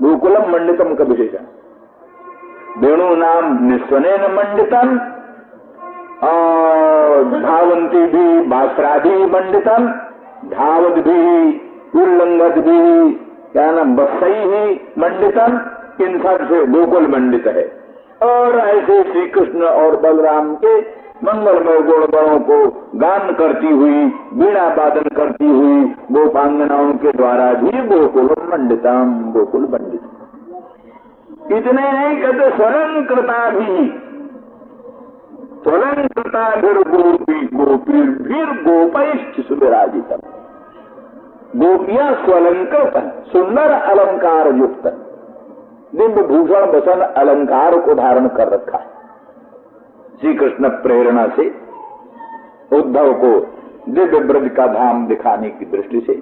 A: गोकुलम मंडितम का विशेषण, वेणु नाम निस्वनेन मंडितम, और धावंती भी बासराधि मंडितम, धावत भी उल्लंघत भी क्या नाम बसई ही मंडितम, इन सब से गोकुल मंडित है। और ऐसे श्री कृष्ण और बलराम के मंगलमय गुण गणों को गान करती हुई, वीणा वादन करती हुई गोपांगनाओं के द्वारा भी गोकुल मंडितम, गोकुल मंडित। इतने नहीं कहते स्वलंकृता भी, स्वलंकृता फिर गोपी गोपीर फिर गोपैश्च सुविराजितम, गोपियां स्वलंकृत सुंदर अलंकार युक्त दिव्य भूषण वसन अलंकार को धारण कर रखा है। श्री कृष्ण प्रेरणा से उद्धव को दिव्य ब्रज का धाम दिखाने की दृष्टि से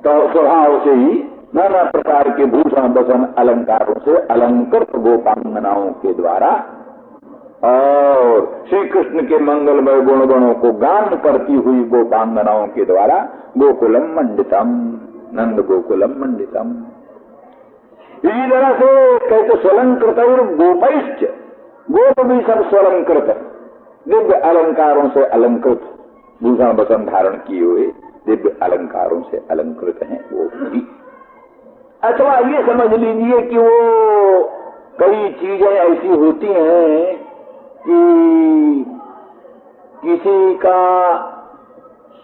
A: तो स्वभाव से ही नाना प्रकार के भूषण वसन अलंकारों से अलंकृत गोपांगनाओं के द्वारा और श्री कृष्ण के मंगलमय गुण गणों को गान करती हुई गोपांगनाओं के द्वारा गोकुलम मंडितम, नंद गोकुलम मंडितम। इसी तरह से कहते स्वलंकृत और गोपैश्च, गोप भी सब स्वलंकृत दिव्य अलंकारों से अलंकृत भूषण वसन धारण किए हुए दिव्य अलंकारों से अलंकृत हैं वो भी। अथवा ये समझ लीजिए कि वो कई चीजें ऐसी होती हैं कि किसी का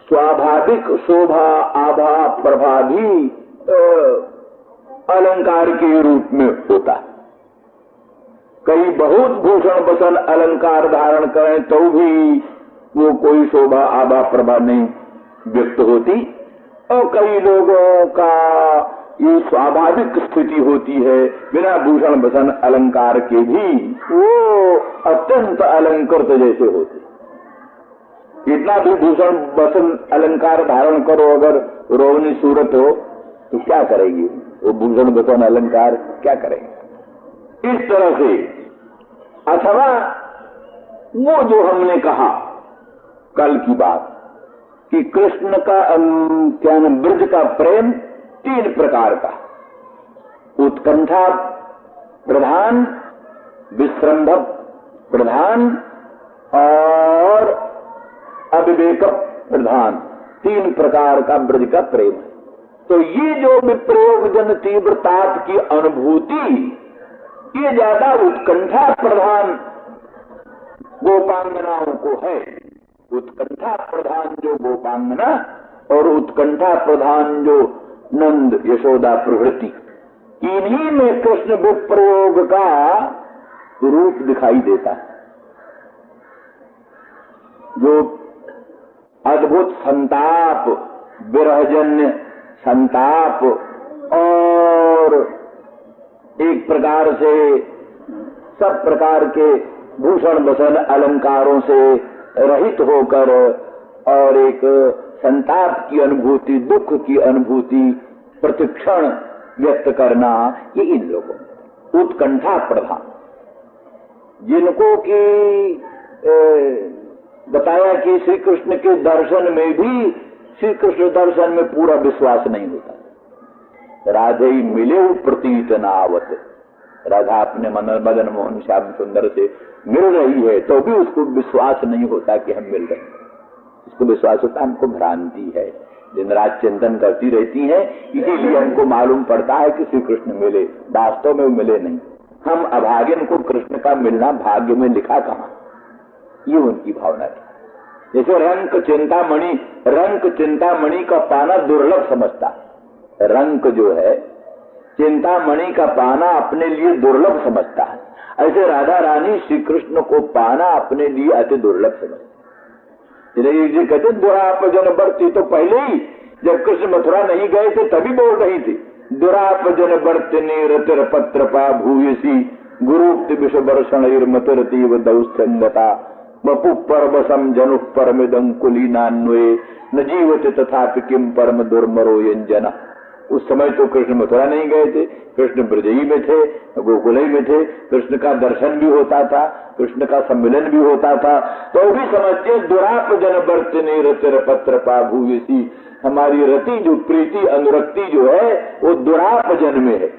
A: स्वाभाविक शोभा आभा प्रभा भी अलंकार के रूप में होता है। कई बहुत भूषण वसन अलंकार धारण करें तो भी वो कोई शोभा आभा प्रभा नहीं व्यक्त होती, और कई लोगों का ये स्वाभाविक स्थिति होती है बिना भूषण वसन अलंकार के भी वो अत्यंत अलंकृत जैसे होते। इतना भी भूषण वसन अलंकार धारण करो अगर रोवनी सूरत हो तो क्या करेगी वो भूषण वसन अलंकार, क्या करेगी? इस तरह से अथवा वो जो हमने कहा कल की बात कि कृष्ण का क्या नाम ब्रज का प्रेम तीन प्रकार का, उत्कंठा प्रधान, विश्रंभ प्रधान और अविवेक प्रधान, तीन प्रकार का ब्रज का प्रेम है। तो ये जो विप्रयोग जन तीव्रताप की अनुभूति ये ज्यादा उत्कंठा प्रधान गोपांगनाओं को है। उत्कंठा प्रधान जो गोपांगना और उत्कंठा प्रधान जो नंद यशोदा प्रभृति, इन्हीं में कृष्ण विप्रयोग का रूप दिखाई देता है। जो अद्भुत संताप, विरहजन्य संताप और एक प्रकार से सब प्रकार के भूषण वसन अलंकारों से रहित होकर और एक संताप की अनुभूति, दुख की अनुभूति प्रतिक्षण व्यक्त करना, ये इन लोगों उत्कंठा प्रधान, जिनको कि बताया कि श्री कृष्ण के दर्शन में भी श्री कृष्ण दर्शन में पूरा विश्वास नहीं होता। राधे मिले प्रतीत नावत, राधा अपने मदन मोहन श्याम सुंदर से मिल रही है तो भी उसको विश्वास नहीं होता कि हम मिल रहे हैं। उसको विश्वास होता हमको भ्रांति है, दिन रात चिंतन करती रहती है, इसीलिए हमको मालूम पड़ता है कि श्री कृष्ण मिले, वास्तव में मिले नहीं। हम अभागिन को कृष्ण का मिलना भाग्य में लिखा कहाँ, ये उनकी भावना थी। जैसे रंक चिंतामणि का पाना दुर्लभ समझता, रंक जो है चिंतामणि का पाना अपने लिए दुर्लभ समझता है, ऐसे राधा रानी श्री कृष्ण को पाना अपने लिए अति दुर्लभ समझता। जी कहते दुराप जन बरती, तो पहले ही जब कृष्ण मथुरा नहीं गए थे तभी बोल रही थी, दुराप जन बरतने रतिर पत्र पा भूयसी
B: गुरुक्ति विषवर्षणैर्मतिरतीव दौस्तंगता वपु परवसम जनु परमिदंकुलीनान्वये न जीवते तथापि किम परम दुर्मरो यंजना। उस समय तो कृष्ण मथुरा नहीं गए थे, कृष्ण ब्रजई में थे, गोकुलई में थे, कृष्ण का दर्शन भी होता था, कृष्ण का सम्मिलन भी होता था, तो भी समझते दुराप जन बर्तने रतिर पत्र पा भूयसी। हमारी रति जो प्रीति अनुरक्ति जो है वो दुराप जन में है।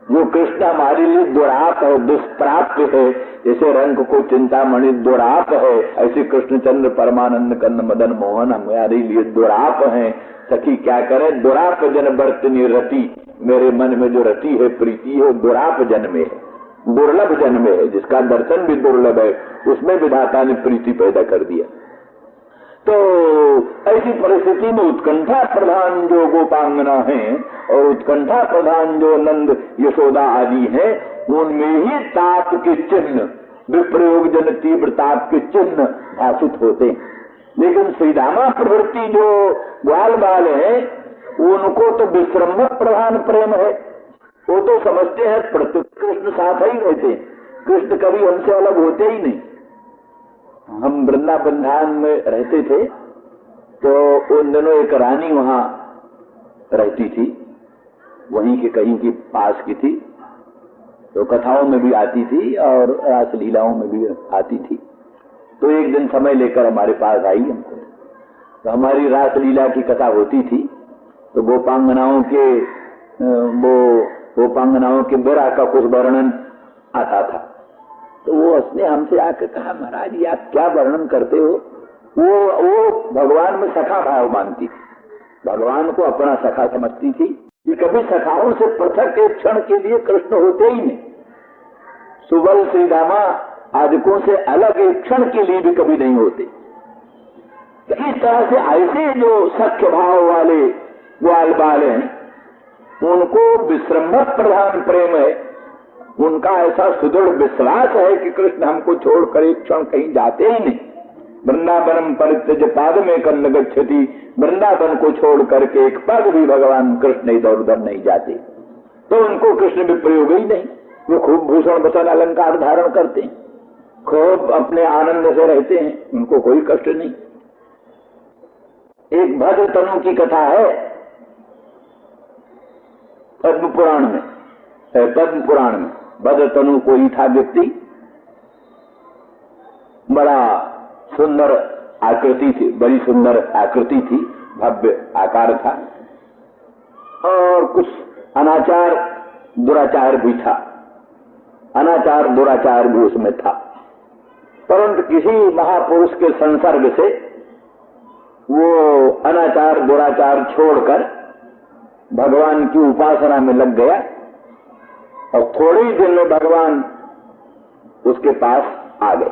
B: जो कृष्ण हमारे लिए दुराप है, दुष्प्राप्य है, जैसे रंग को चिंतामणि दुराप है, ऐसे कृष्णचंद्र परमानंद कंद मदन मोहन हमारे लिए दुराप हैं। सखी क्या करे, दुराप जन बर्तनी रति, मेरे मन में जो रति है प्रीति है दुराप जन में है, दुर्लभ जन में है, जिसका दर्शन भी दुर्लभ है, उसमें विधाता ने प्रीति पैदा कर दिया। तो ऐसी परिस्थिति में उत्कंठा प्रधान जो गोपांगना हैं और उत्कंठा प्रधान जो नंद यशोदा आदि हैं, उनमें ही ताप के चिन्ह, विप्रयोग जन तीव्र ताप के चिन्ह भाषित होते हैं। लेकिन श्रीदामा प्रवृत्ति जो ग्वाल बाल है उनको तो विश्रम्भक प्रधान प्रेम है। वो तो समझते हैं प्रत्येक कृष्ण साथ ही रहते हैं, कृष्ण कभी हमसे अलग होते ही नहीं। हम वृंदावन धाम में रहते थे तो उन दिनों एक रानी वहां रहती थी, वहीं के कहीं की पास की थी, तो कथाओं में भी आती थी और रासलीलाओं में भी आती थी। तो एक दिन समय लेकर हमारे पास आई हमको, तो हमारी रासलीला की कथा होती थी, तो गोपांगनाओं के विरह का कुछ वर्णन आता था। तो वो उसने हमसे आकर कहा, महाराज ये आप क्या वर्णन करते हो? वो भगवान में सखा भाव मानती थी, भगवान को अपना सखा समझती थी कि कभी सखाओं से पृथक एक क्षण के लिए कृष्ण होते ही नहीं। सुबल श्रीदामा आदिकों से अलग एक क्षण के लिए भी कभी नहीं होते। तो इस तरह से ऐसे जो सख्य भाव वाले ग्वाल बाल हैं उनको विश्रम्भक प्रधान प्रेम है, उनका ऐसा सुदृढ़ विश्वास है कि कृष्ण हमको छोड़कर एक क्षण कहीं जाते ही नहीं। वृंदावनम परित्यज पाद में कन्न गच्छति, वृंदावन को छोड़ करके एक पग भी भगवान कृष्ण इधर उधर नहीं जाते। तो उनको कृष्ण भी प्रयोग ही नहीं, वो खूब भूषण भूषण अलंकार धारण करते हैं, खूब अपने आनंद से रहते हैं, उनको कोई कष्ट नहीं। एक भद्र तनु की कथा है पद्म पुराण में। भद्र तनु कोई था व्यक्ति, बड़ा सुंदर आकृति थी, बड़ी सुंदर आकृति थी, भव्य आकार था और कुछ अनाचार दुराचार भी था, अनाचार दुराचार भी उसमें था। परंतु किसी महापुरुष के संसर्ग से वो अनाचार दुराचार छोड़कर भगवान की उपासना में लग गया और थोड़े ही दिन में भगवान उसके पास आ गए।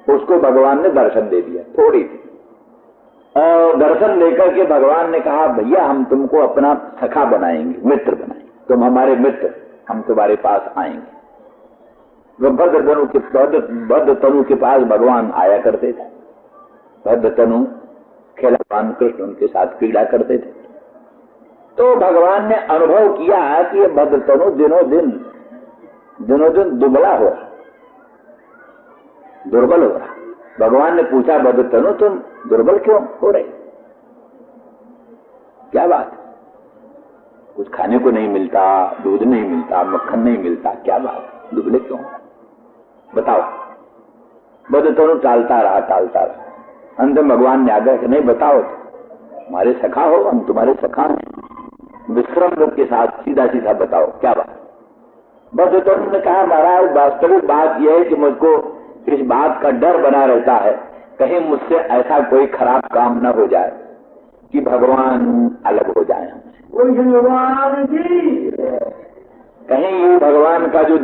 B: उसको भगवान ने दर्शन दे दिया थोड़ी दिन, और दर्शन लेकर के भगवान ने कहा, भैया हम तुमको अपना सखा बनाएंगे, मित्र बनाएंगे, तुम हमारे मित्र, हम तुम्हारे पास आएंगे। वो भद्र तनु के पास भगवान आया करते थे। भद्र तनु खेलावान कृष्ण उनके साथ क्रीड़ा करते थे। तो भगवान ने अनुभव किया कि ये भद्र तनु दिनों दिन दुबला हो रहा, दुर्बल हो रहा। भगवान ने पूछा, भद्र तनु तुम दुर्बल क्यों हो रहे, क्या बात? कुछ खाने को नहीं मिलता, दूध नहीं मिलता, मक्खन नहीं मिलता, क्या बात, दुबले क्यों बताओ? भद्र तनु टालता रहा। अंत में भगवान ने आग्रह कि नहीं बताओ, तो हमारे सखा हो, हम तुम्हारे सखा हैं, विश्रम के साथ सीधा सीधा बताओ क्या बात। भद्र तनु ने कहा, महाराज वास्तविक बात यह है कि मुझको इस बात का डर बना रहता है, कहीं मुझसे ऐसा कोई खराब काम न हो जाए कि भगवान अलग हो जाए हमसे, कहीं ये भगवान का जो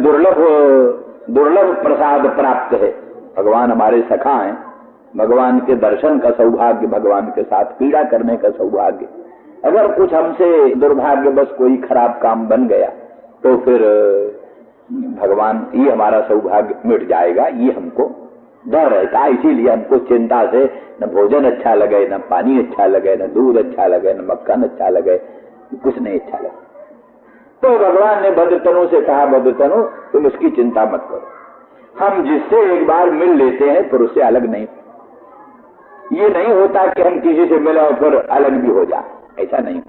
B: दुर्लभ प्रसाद प्राप्त है, भगवान हमारे सखा हैं, भगवान के दर्शन का सौभाग्य, भगवान के साथ पीड़ा करने का सौभाग्य, अगर कुछ हमसे दुर्भाग्यवश कोई खराब काम बन गया तो फिर भगवान ये हमारा सौभाग्य मिट जाएगा, ये हमको डर रहता है। इसीलिए हमको चिंता से न भोजन अच्छा लगे, न पानी अच्छा लगे, न दूध अच्छा लगे, न मक्खन अच्छा लगे, कुछ नहीं अच्छा लगे।
A: तो भगवान ने बद्धतनु से कहा, बद्धतनु तुम इसकी चिंता मत करो, हम जिससे एक बार मिल लेते हैं फिर उससे अलग नहीं। ये नहीं होता कि हम किसी से मिले और फिर अलग भी हो जाए, ऐसा नहीं।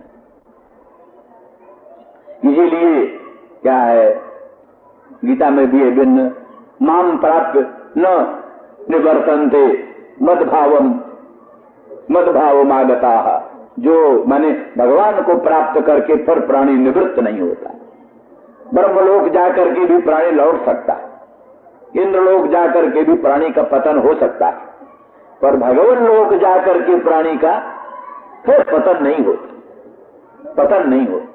A: इसीलिए क्या है, गीता में भी है, भिन्न माम प्राप्त न निवर्तन्ते मद्भावमागता, जो माने भगवान को प्राप्त करके फिर प्राणी निवृत्त नहीं होता। ब्रह्मलोक जाकर के भी प्राणी लौट सकता है, इंद्रलोक जाकर के भी प्राणी का पतन हो सकता है, पर भगवान लोक जाकर के प्राणी का फिर पतन नहीं होता, पतन नहीं होता।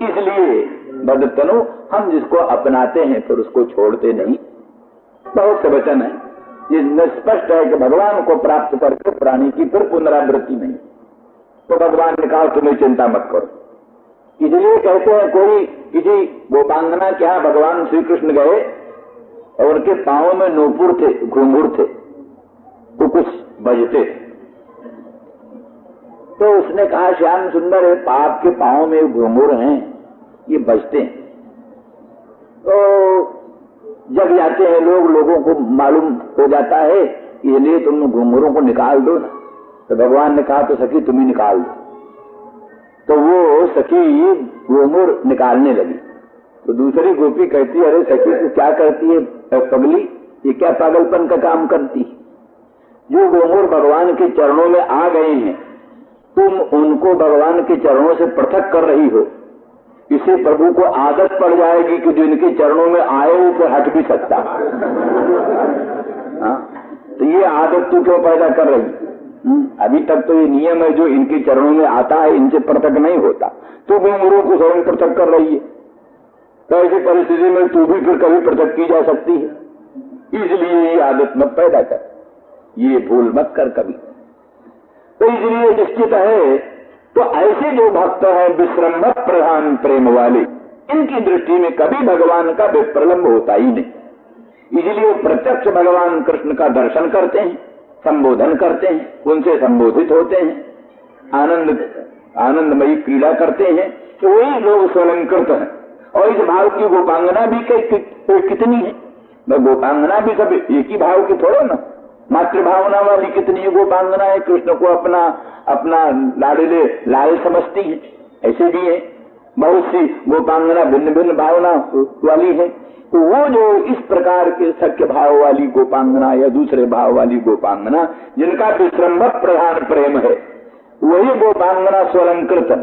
A: इसलिए बद्धतनु, हम जिसको अपनाते हैं फिर उसको छोड़ते नहीं। बहुत से वचन है जिसमें स्पष्ट है कि भगवान को प्राप्त करके प्राणी की फिर पुनरावृत्ति नहीं। तो भगवान ने कहा तुम्हें चिंता मत करो। इसलिए कहते हैं, कोई किसी गोपांगना के यहाँ भगवान श्री कृष्ण गए और उनके पांवों में नूपुर थे, घुंघरू थे, वो कुछ बजते। तो उसने कहा, श्याम सुंदर है, आपके पांव में घुंघरू हैं, ये बजते हैं। तो जग जाते हैं लोग, लोगों को मालूम हो जाता है, इसलिए तुम घुंघरू को निकाल दो ना। तो भगवान ने कहा, तो सखी तुम ही निकाल दो। तो वो सखी घुंघरू निकालने लगी। तो दूसरी गोपी कहती, अरे सखी तू क्या करती है पगली, ये क्या पागलपन का काम करती? जो घुंघरू भगवान के चरणों में आ गए हैं, तुम उनको भगवान के चरणों से पृथक कर रही हो। इसे प्रभु को आदत पड़ जाएगी कि जो इनके चरणों में आए वो तो हट भी सकता। तो ये आदत तू क्यों पैदा कर रही? अभी तक तो ये नियम है, जो इनके चरणों में आता है इनसे पृथक नहीं होता। तू घुंघरू को स्वयं पृथक कर रही है, तो ऐसी परिस्थिति में तू भी फिर कभी पृथक की जा सकती है। इसलिए ये आदत मत पैदा कर, ये भूल मत कर कभी। तो इसलिए निश्चित है, तो ऐसे जो भक्त हैं विश्रम्भ प्रधान प्रेम वाले, इनकी दृष्टि में कभी भगवान का विप्रलंब होता ही नहीं। इसलिए प्रत्यक्ष भगवान कृष्ण का दर्शन करते हैं, संबोधन करते हैं, उनसे संबोधित होते हैं, आनंदमयी क्रीड़ा करते हैं। तो वही लोग स्वलंकृत हैं। और इस भाव की गोपांगना भी कितनी है? गोपांगना भी सब एक ही भाव की थोड़े ना, मातृभावना वाली कितनी गोपांगना है, कृष्ण को अपना लाडले लाल समझती है। ऐसे भी है बहुत सी गोपांगना भिन्न भिन्न भावना वाली है। तो वो जो इस प्रकार के सख्य भाव वाली गोपांगना या दूसरे भाव वाली गोपांगना, जिनका विश्रम्भ प्रधान प्रेम है, वही गोपांगना स्वलंकृत है,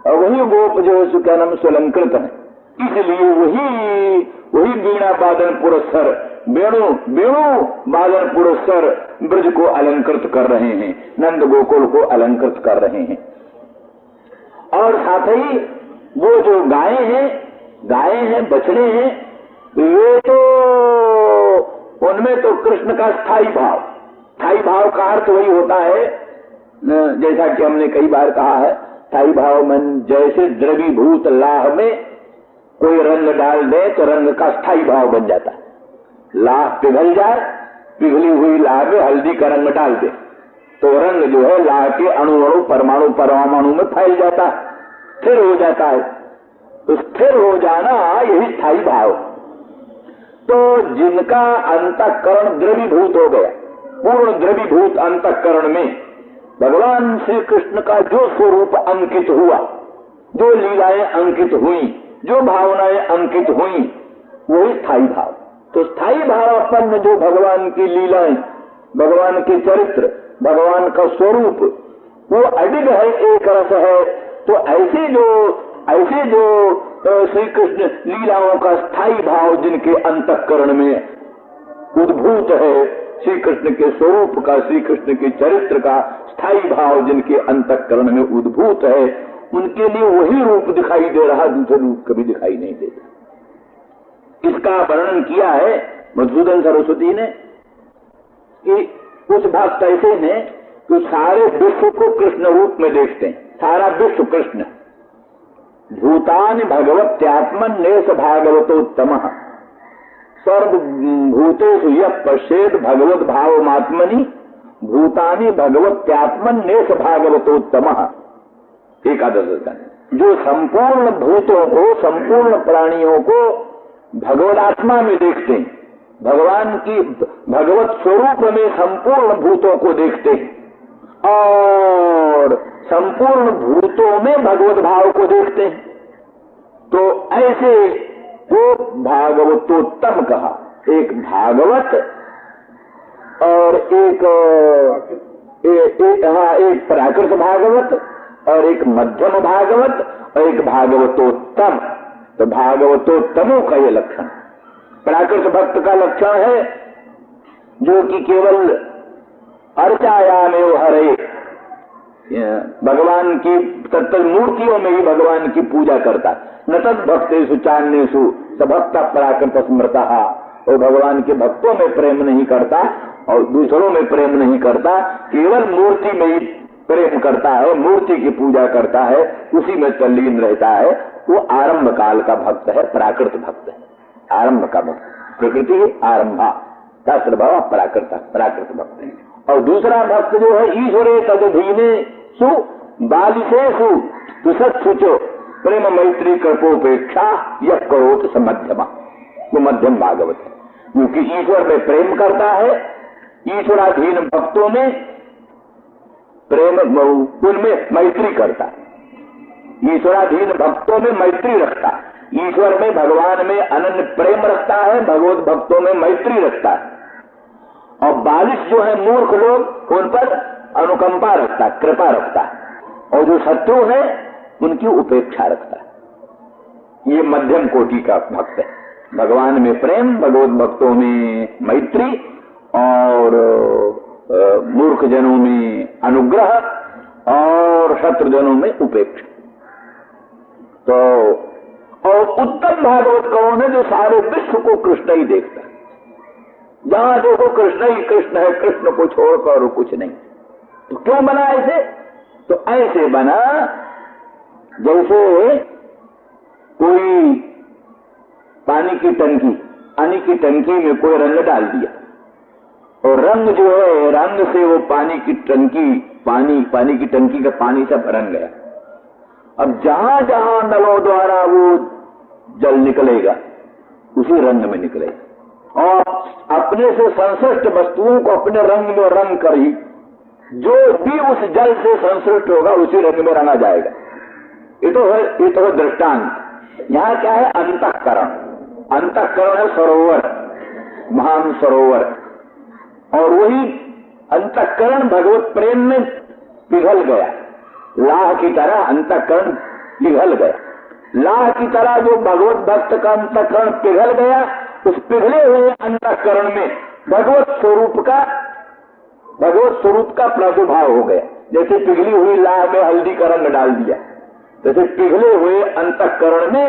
A: और वही गोप जो है क्या नाम स्वलंकृत है। इसलिए वही वीणा वादन पुरस्सर, वेणु वादन पुरस्सर ब्रज को अलंकृत कर रहे हैं, नंद गोकुल को अलंकृत कर रहे हैं। और साथ ही वो जो गायें हैं, बछड़े हैं, ये तो उनमें तो कृष्ण का स्थायी भाव का अर्थ वही होता है, जैसा कि हमने कई बार कहा है, स्थायी भाव मन जैसे द्रवीभूत लाह में कोई रंग डाल दे तो रंग का स्थायी भाव बन जाता है। लाह पिघल जाए, पिघली हुई लाह में हल्दी का रंग डाल दे तो रंग जो है लाह के अणु परमाणु में फैल जाता है, स्थिर हो जाता है। तो स्थिर हो जाना यही स्थायी भाव। तो जिनका अंतःकरण द्रवीभूत हो गया, पूर्ण द्रवीभूत अंतःकरण में भगवान श्री कृष्ण का जो स्वरूप अंकित हुआ, जो लीलाएं अंकित हुई, जो भावनाएं अंकित हुई, वही स्थायी भाव। तो स्थायी भावापन्न जो भगवान की लीलाएं, भगवान के चरित्र, भगवान का स्वरूप, वो अडिग है, एक रस है। तो ऐसे जो श्री कृष्ण लीलाओं का स्थायी भाव जिनके अंतःकरण में उद्भूत है, श्री कृष्ण के स्वरूप का, श्री कृष्ण के चरित्र का स्थायी भाव जिनके अंतःकरण में उद्भूत है, उनके लिए वही रूप दिखाई दे रहा, दूसरे रूप कभी दिखाई नहीं देता। इसका वर्णन किया है मधुसूदन सरस्वती ने कि कुछ भक्त ऐसे हैं तो सारे विश्व को कृष्ण रूप में देखते हैं, सारा विश्व कृष्ण। भूतानि भगवत्यात्मन नेश भागवतोत्तम सर्वभूतेषु यः पश्येत् भगवद भावमात्मनि भूतानि भगवत्यात्मन नेश भागवतोत्तम। एकादश स्कंद। जो संपूर्ण भूतों को, संपूर्ण प्राणियों को भगवदात्मा में देखते हैं, भगवान की भगवत स्वरूप में संपूर्ण भूतों को देखते हैं और संपूर्ण भूतों में भगवत भाव को देखते हैं, तो ऐसे को भागवतोत्तम कहा। एक भागवत और एक प्राकृत भागवत और एक मध्यम भागवत और एक भागवतोत्तम। तो भागवतोत्तमों का ये लक्षण। प्राकृत भक्त का लक्षण है जो कि केवल अर्चायामेव हरे, भगवान की तत्त मूर्तियों में ही भगवान की पूजा करता। न तद भक्तेषु चान्येषु सभक्ता प्राकृत स्मृता, और भगवान के भक्तों में प्रेम नहीं करता और दूसरों में प्रेम नहीं करता, केवल मूर्ति में ही प्रेम करता है, मूर्ति की पूजा करता है, उसी में तल्लीन रहता है। वो आरंभ काल का भक्त है, प्राकृत भक्त है, आरंभ का भक्त। प्रकृति आरंभा शास्त्रभाव प्राकृत भक्त है। और दूसरा भक्त जो है ईश्वरे तदधीने सु बालिशेषु तुसत्सुचो प्रेम मैत्री कृपोपेक्षा यह करोत समध्यमा, वो मध्यम भागवत है, क्योंकि ईश्वर में प्रेम करता है, ईश्वराधीन भक्तों में प्रेम, उनमें मैत्री करता है, ईश्वराधीन भक्तों में मैत्री रखता है, ईश्वर में भगवान में अनन्य प्रेम रखता है, भगवत भक्तों में मैत्री रखता है। और बालिश जो है मूर्ख लोग, उन पर अनुकंपा रखता है, कृपा रखता है, और जो शत्रु है उनकी उपेक्षा रखता है। ये मध्यम कोटि का भक्त है, भगवान में प्रेम, भगवत भक्तों में मैत्री और मूर्ख जनों में अनुग्रह और शत्रु जनों में उपेक्षा। तो और उत्तम भागवत कौन है? जो सारे विश्व को कृष्ण ही देखता है, जहां देखो कृष्ण ही कृष्ण है, कृष्ण को छोड़कर और कुछ नहीं। तो क्यों बना ऐसे? तो ऐसे बना जैसे कोई पानी की टंकी में कोई रंग डाल दिया, और रंग जो है, रंग से वो पानी की टंकी का पानी सब रंग गया। अब जहां जहां नलों द्वारा वो जल निकलेगा उसी रंग में निकलेगा, और अपने से संश्लिष्ट वस्तुओं को अपने रंग में रंग कर ही जो भी उस जल से संश्लिष्ट होगा उसी रंग में रंगा जाएगा। ये तो है दृष्टांत। यहाँ क्या है? अंतःकरण। अंतःकरण है सरोवर, महान सरोवर, और वही अंतःकरण भगवत प्रेम में पिघल गया, लाह की तरह अंतःकरण पिघल गया। लाह की तरह जो भगवत भक्त का अंतःकरण पिघल गया, उस पिघले हुए अंतःकरण में भगवत स्वरूप का प्रादुर्भाव हो गया। जैसे पिघली हुई लाह में हल्दी का रंग डाल दिया, जैसे पिघले हुए अंतःकरण में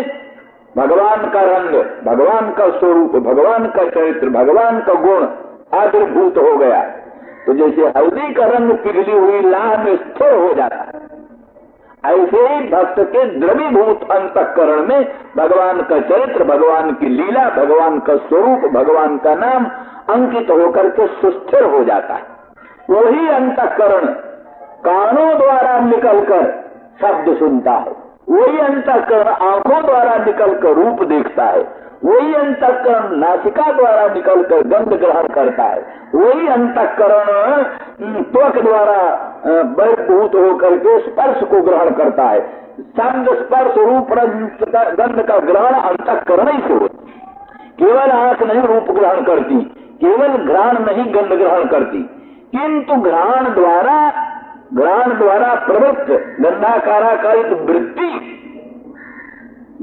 A: भगवान का रंग, भगवान का स्वरूप, भगवान का चरित्र, भगवान का गुण आविर्भूत हो गया। तो जैसे हल्दी का रंग पिघली हुई लाह में स्थिर हो जाता है, ऐसे ही भक्त के द्रवीभूत अंतःकरण में भगवान का चरित्र, भगवान की लीला, भगवान का स्वरूप, भगवान का नाम अंकित होकर के सुस्थिर हो जाता है। वही अंतःकरण कानों द्वारा निकलकर शब्द सुनता है, वही अंतःकरण आंखों द्वारा निकलकर रूप देखता है, वही अंतःकरण नासिका द्वारा निकलकर गंध ग्रहण करता है, वही अंतःकरण त्वक द्वारा बहिर्भूत होकर के स्पर्श को ग्रहण करता है। शब्द, स्पर्श, रूप, गंध का ग्रहण अंतःकरण ही से होता। केवल आंख नहीं रूप ग्रहण करती, केवल घ्राण नहीं गंध ग्रहण करती, किंतु घ्राण द्वारा प्रवृत्त गंधाकाराकारित वृत्ति,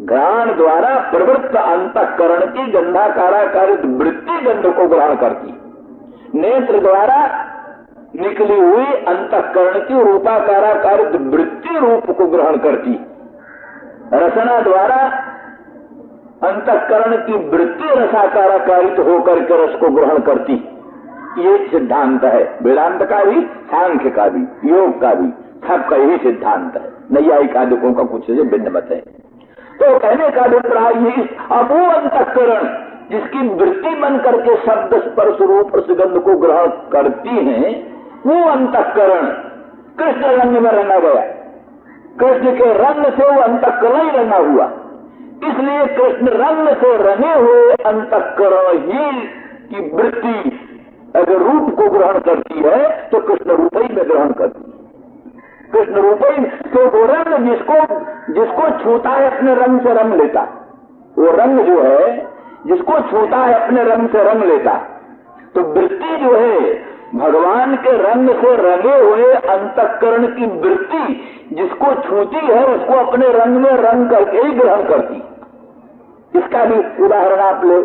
A: घ्राण द्वारा प्रवृत्त अंतःकरण की गंधाकाराकारित वृत्ति गंध को ग्रहण करती। नेत्र द्वारा निकली हुई अंतःकरण की रूपाकाराकारित वृत्ति रूप को ग्रहण करती। रसना द्वारा अंतःकरण की वृत्ति रसाकाराकारित होकर के रस को ग्रहण करती। ये सिद्धांत है वेदांत का भी, सांख्य का भी, योग का भी, सबका यही सिद्धांत है। नैयायिक आदिकों का कुछ से भिन्न मत है। तो कहने का अभिप्राय ये, अब वो अंतःकरण जिसकी वृत्ति बन करके शब्द, स्पर्श, रूप, सुगंध को ग्रहण करती है, वो अंतःकरण कृष्ण रंग में रंगा गया। कृष्ण के रंग से वो अंतःकरण ही रंगा हुआ, इसलिए कृष्ण रंग से रंगे हुए अंतःकरण ही की वृत्ति अगर रूप को ग्रहण करती है तो कृष्ण रूप ही में ग्रहण करती है। कृष्ण रूप ही तो वो रंग जिसको छूता है अपने रंग से रंग लेता, वो रंग जो है जिसको छूता है अपने रंग से रंग लेता। तो वृत्ति जो है भगवान के रंग से रंगे हुए अंतःकरण की वृत्ति जिसको छूती है उसको अपने रंग में रंग करके ही ग्रहण करती। इसका भी उदाहरण आप ले,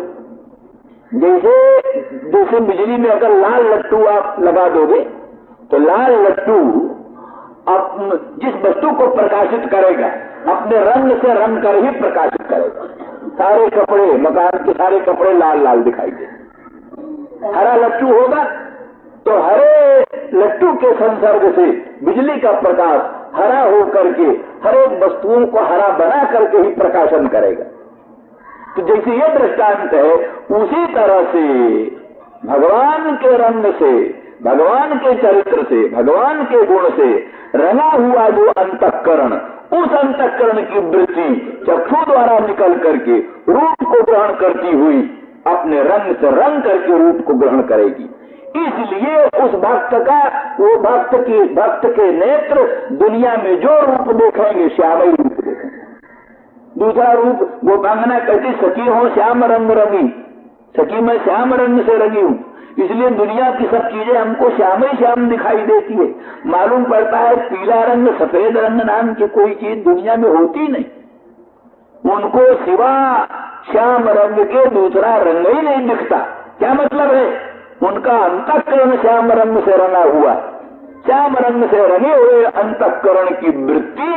A: जैसे बिजली में अगर लाल लट्टू आप लगा दोगे तो लाल लट्टू जिस वस्तु को प्रकाशित करेगा अपने रंग से रंग कर ही प्रकाशित करेगा। सारे कपड़े, मकान के सारे कपड़े लाल लाल दिखाई दे। हरा लट्टू होगा तो हरे लट्टू के संसर्ग से बिजली का प्रकाश हरा होकर के हर एक वस्तुओं को हरा बना करके ही प्रकाशन करेगा। तो जैसे ये दृष्टांत है, उसी तरह से भगवान के रंग से, भगवान के चरित्र से, भगवान के गुण से रंगा हुआ जो अंतःकरण, उस अंतःकरण की वृत्ति चक्षु द्वारा निकल करके रूप को ग्रहण करती हुई अपने रंग से रंग करके रूप को ग्रहण करेगी। इसलिए उस भक्त का, वो भक्त के नेत्र दुनिया में जो रूप देखेंगे श्याम ही रूप देखेंगे। दूसरा रूप गोपांगना कहती सखी हो श्याम रंग रंगी, सखी मैं श्याम रंग से रंगी हूँ, इसलिए दुनिया की सब चीजें हमको श्याम ही श्याम दिखाई देती है। मालूम पड़ता है पीला रंग, सफेद रंग नाम की कोई चीज दुनिया में होती नहीं। उनको सिवा श्याम रंग के दूसरा रंग ही नहीं दिखता। क्या मतलब है? उनका अंतःकरण श्याम रंग से रंगा हुआ, श्याम रंग से रंगे हुए अंतःकरण की वृत्ति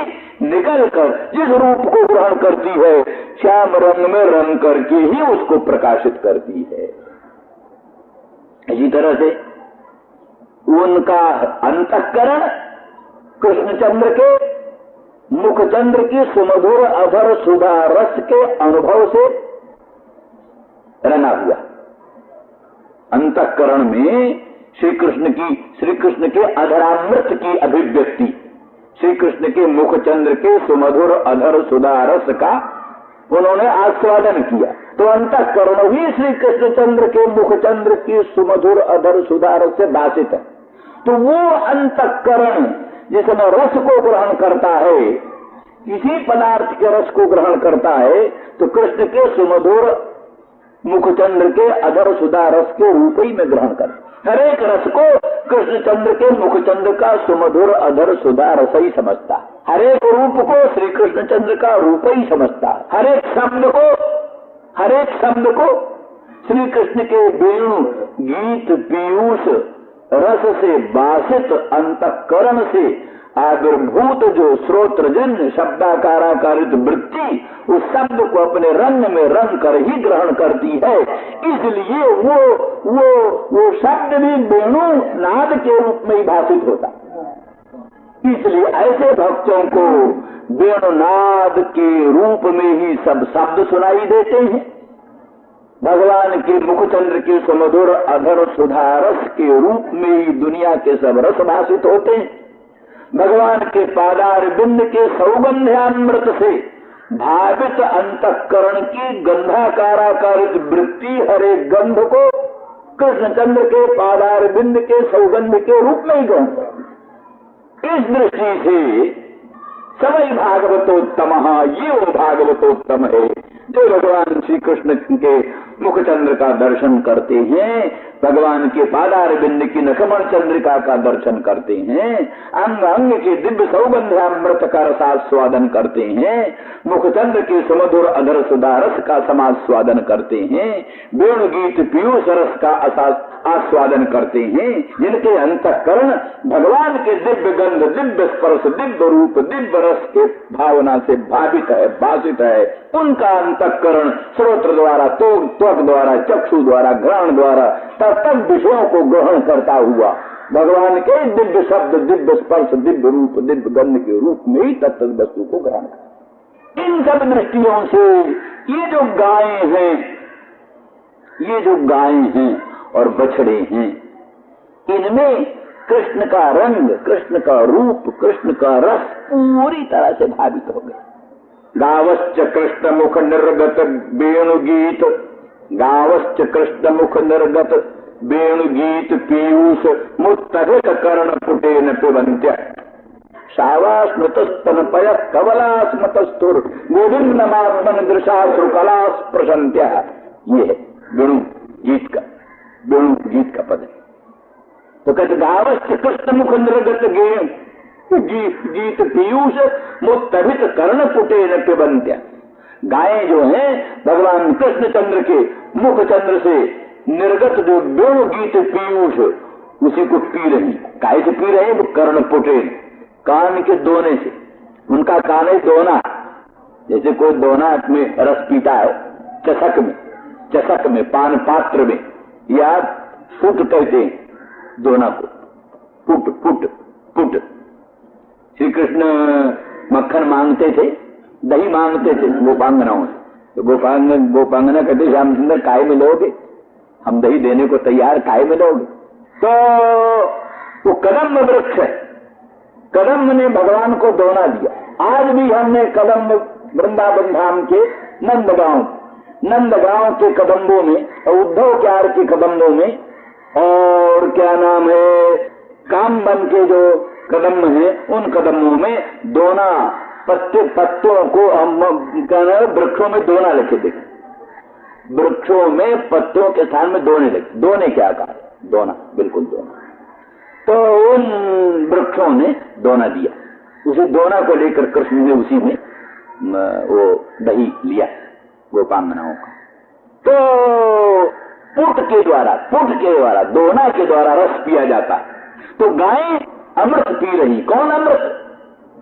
A: निकलकर जिस रूप को ग्रहण करती है श्याम रंग में रंग करके ही उसको प्रकाशित करती है। इसी तरह से उनका अंतःकरण कृष्णचंद्र के मुखचंद्र की सुमधुर अधर सुधा रस के अनुभव से रंगा हुआ। अंतःकरण में श्री कृष्ण के अधरामृत की अभिव्यक्ति, श्री कृष्ण के मुखचंद्र के सुमधुर अधर सुधा रस का उन्होंने आस्वादन किया। तो अंतःकरण भी श्री कृष्णचंद्र के मुखचंद्र की सुमधुर अधर सुधा रस से भाषित है। तो वो अंतःकरण जिसमें रस को ग्रहण करता है, किसी पदार्थ के रस को ग्रहण करता है, तो कृष्ण के सुमधुर मुखचंद्र के अधर सुधा रस के रूप ही में ग्रहण कर, हर एक रस को कृष्णचंद्र के मुखचंद्र का सुमधुर अधर सुधा रस ही समझता, हर एक रूप को श्री कृष्णचंद्र का रूप ही समझता, हर एक शब्द को श्री कृष्ण के वेणु गीत पीयूष रस से बासित अंतःकरण से आविर्भूत जो श्रोत्रजन्य शब्दाकाराकारित वृत्ति उस शब्द को अपने रंग में रंग कर ही ग्रहण करती है। इसलिए वो शब्द भी वेणु नाद के रूप में ही भाषित होता। इसलिए ऐसे भक्तों को वेणुनाद के रूप में ही सब शब्द सुनाई देते हैं। भगवान के मुखचंद्र के सुमधुर अधर सुधारस के रूप में ही दुनिया के सब रस भाषित होते हैं। भगवान के पादार बिंद के सौगंध्यामृत से भावित अंतःकरण की गंधाकाराकारित वृत्ति हरे गंध को कृष्णचंद्र के पादार बिंद के सौगंध के रूप में ही ग्रहण। इस दृष्टि से सवै भागवतोत्तम, ये वो भागवतोत्तम है जो भगवान श्री कृष्ण के मुखचंद्र का दर्शन करते हैं, भगवान के पादार बिंद की नखमण चंद्रिका का दर्शन करते हैं, अंग अंग के दिव्य सौगंध्यामृत का रसास्वादन करते हैं, मुखचंद्र के सुमधुर अधर सुधा रस का समास्वादन करते हैं, वेणु गीत पीयूष रस का आस्वादन करते हैं, जिनके अंतःकरण भगवान के दिव्य गंध, दिव्य स्पर्श, दिव्य रूप, दिव्य रस के भावना से भावित है, भाषित है, उनका अंतःकरण श्रोत्र द्वारा, त्वक द्वारा, चक्षु द्वारा, घ्राण द्वारा तत्त विषयों को ग्रहण करता हुआ भगवान के दिव्य शब्द, दिव्य स्पर्श, दिव्य रूप, दिव्य गंध के रूप में ही तत्त वस्तु को ग्रहण करता। इन सब दृष्टियों से ये जो गायें हैं और बछड़े हैं, इनमें कृष्ण का रंग, कृष्ण का रूप, कृष्ण का रस पूरी तरह से भावित हो गए। गावश्च कृष्ण मुख निर्गत वेणुगीत, गावश्च कृष्ण मुख निर्गत वेणुगीत पीयूष मुत्तभित कर्ण पुटेन पिबन्त्य, शावास्मृतस्तनपय कवलास्मतस्थुर गोविंदमात्मन दृशाश्रु कलास प्रशंत्य। ये है वेणु गीत का, वेणु गीत का पद है। तो कहते गावश्च कृष्ण मुख निर्गत गीत पीयूष मुत्तभित कर्ण पुटेन पिबन्त्य। गायें जो हैं भगवान कृष्णचंद्र के मुख चंद्र से निर्गत जो वेणु गीत पीयूष उसी को पी रही। काय से पी रहे? वो कर्ण पुटेन, कान के दोने से। उनका कान है दोना, जैसे कोई दोना में रस पीता है, चषक में पान पात्र में, या फुट कहते हैं दोना को, पुट। श्री कृष्ण मक्खन मांगते थे, दही मांगते थे गोपांगनाओं से, तो गोपांगना कहते श्याम सुंदर काय में लोगे, हम दही देने को तैयार, काय में लोगे? तो वो कदम्ब वृक्ष है, कदम्ब ने भगवान को दोना दिया। आज भी हमने कदम्ब वृंदावन धाम के नंदगांव के कदम्बों में, उद्धव क्यार के कदम्बों में, और क्या नाम है कामबन के जो कदम्ब हैं उन कदम्बों में दोना पत्तों को हम वृक्षों में दोना लिखे देखे, वृक्षों में पत्तों के स्थान में दोने लगे। दोने क्या कहा? दोना, बिल्कुल दोना। तो उन वृक्षों ने दोना दिया, उसी दोना को लेकर कृष्ण ने उसी में वो दही लिया गोपांगनाओं का। तो पुट के द्वारा दोना के द्वारा रस पिया जाता। तो गायें अमृत पी रही। कौन अमृत?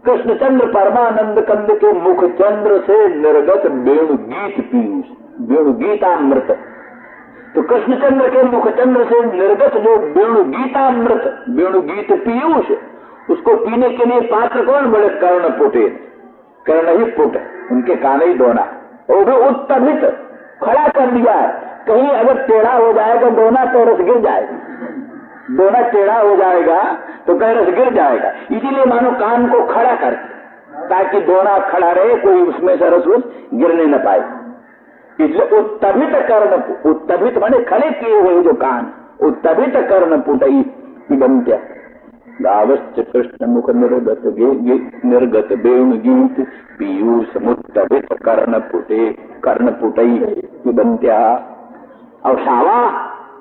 A: कृष्णचंद्र परमानंद कंद के मुख चंद्र से निर्गत वेणुगीत पीयूष, वेणुगीतामृत। तो कृष्णचंद्र के मुख चंद्र से निर्गत जो वेणुगीतामृत, वेणुगीत पीयूष, उसको पीने के लिए पात्र कौन? बड़े कर्ण पुटेन, कर्ण ही पुट, उनके कान ही दोना। वो भी उत्तभित खड़ा कर दिया है, कहीं अगर टेढ़ा हो जाएगा दोना तो रस गिर जाएगा, दोना टेढ़ा हो जाएगा तो कहीं रस गिर जाएगा। इसीलिए मानो कान को खड़ा कर, ताकि दोना खड़ा रहे, कोई उसमें से रस गिरने न पाए। इसलिए उत्तभित कर्ण, उत्तभित माने खड़े किए हुए जो कान, उत्तभित कर्ण पुटई पिबन्त्य। गावश्च कृष्ण मुख निर्गत वेणुगीत पीयूष मुत्तभित कर्ण पुटई पिबन्त्या। और शावा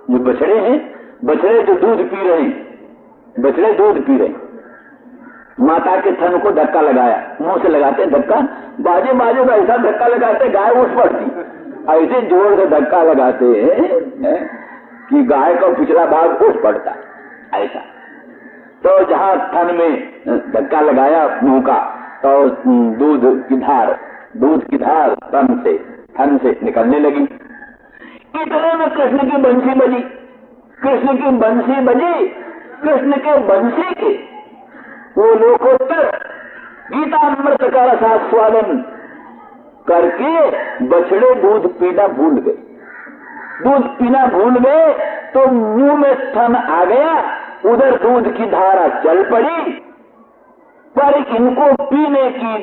A: जो बछड़े हैं, बछड़े जो दूध पी रहे हैं, बछड़े दूध पी रहे, माता के थन को धक्का लगाया, मुंह से लगाते धक्का, बाजे का ऐसा धक्का लगाते गाय उठ पड़ती, ऐसे जोर से धक्का लगाते हैं कि गाय का पिछला भाग उठ पड़ता, ऐसा। तो जहां थन में धक्का लगाया मुंह का, तो दूध की धार थन से निकलने लगी। इतने में कृष्ण की बंसी बजी, कृष्ण के बंसी के वो लोकोत्तर गीतामृत का रसास्वादन करके बछड़े दूध पीना भूल गए, तो मुंह में थन आ गया, उधर दूध की धारा चल पड़ी, पर इनको पीने की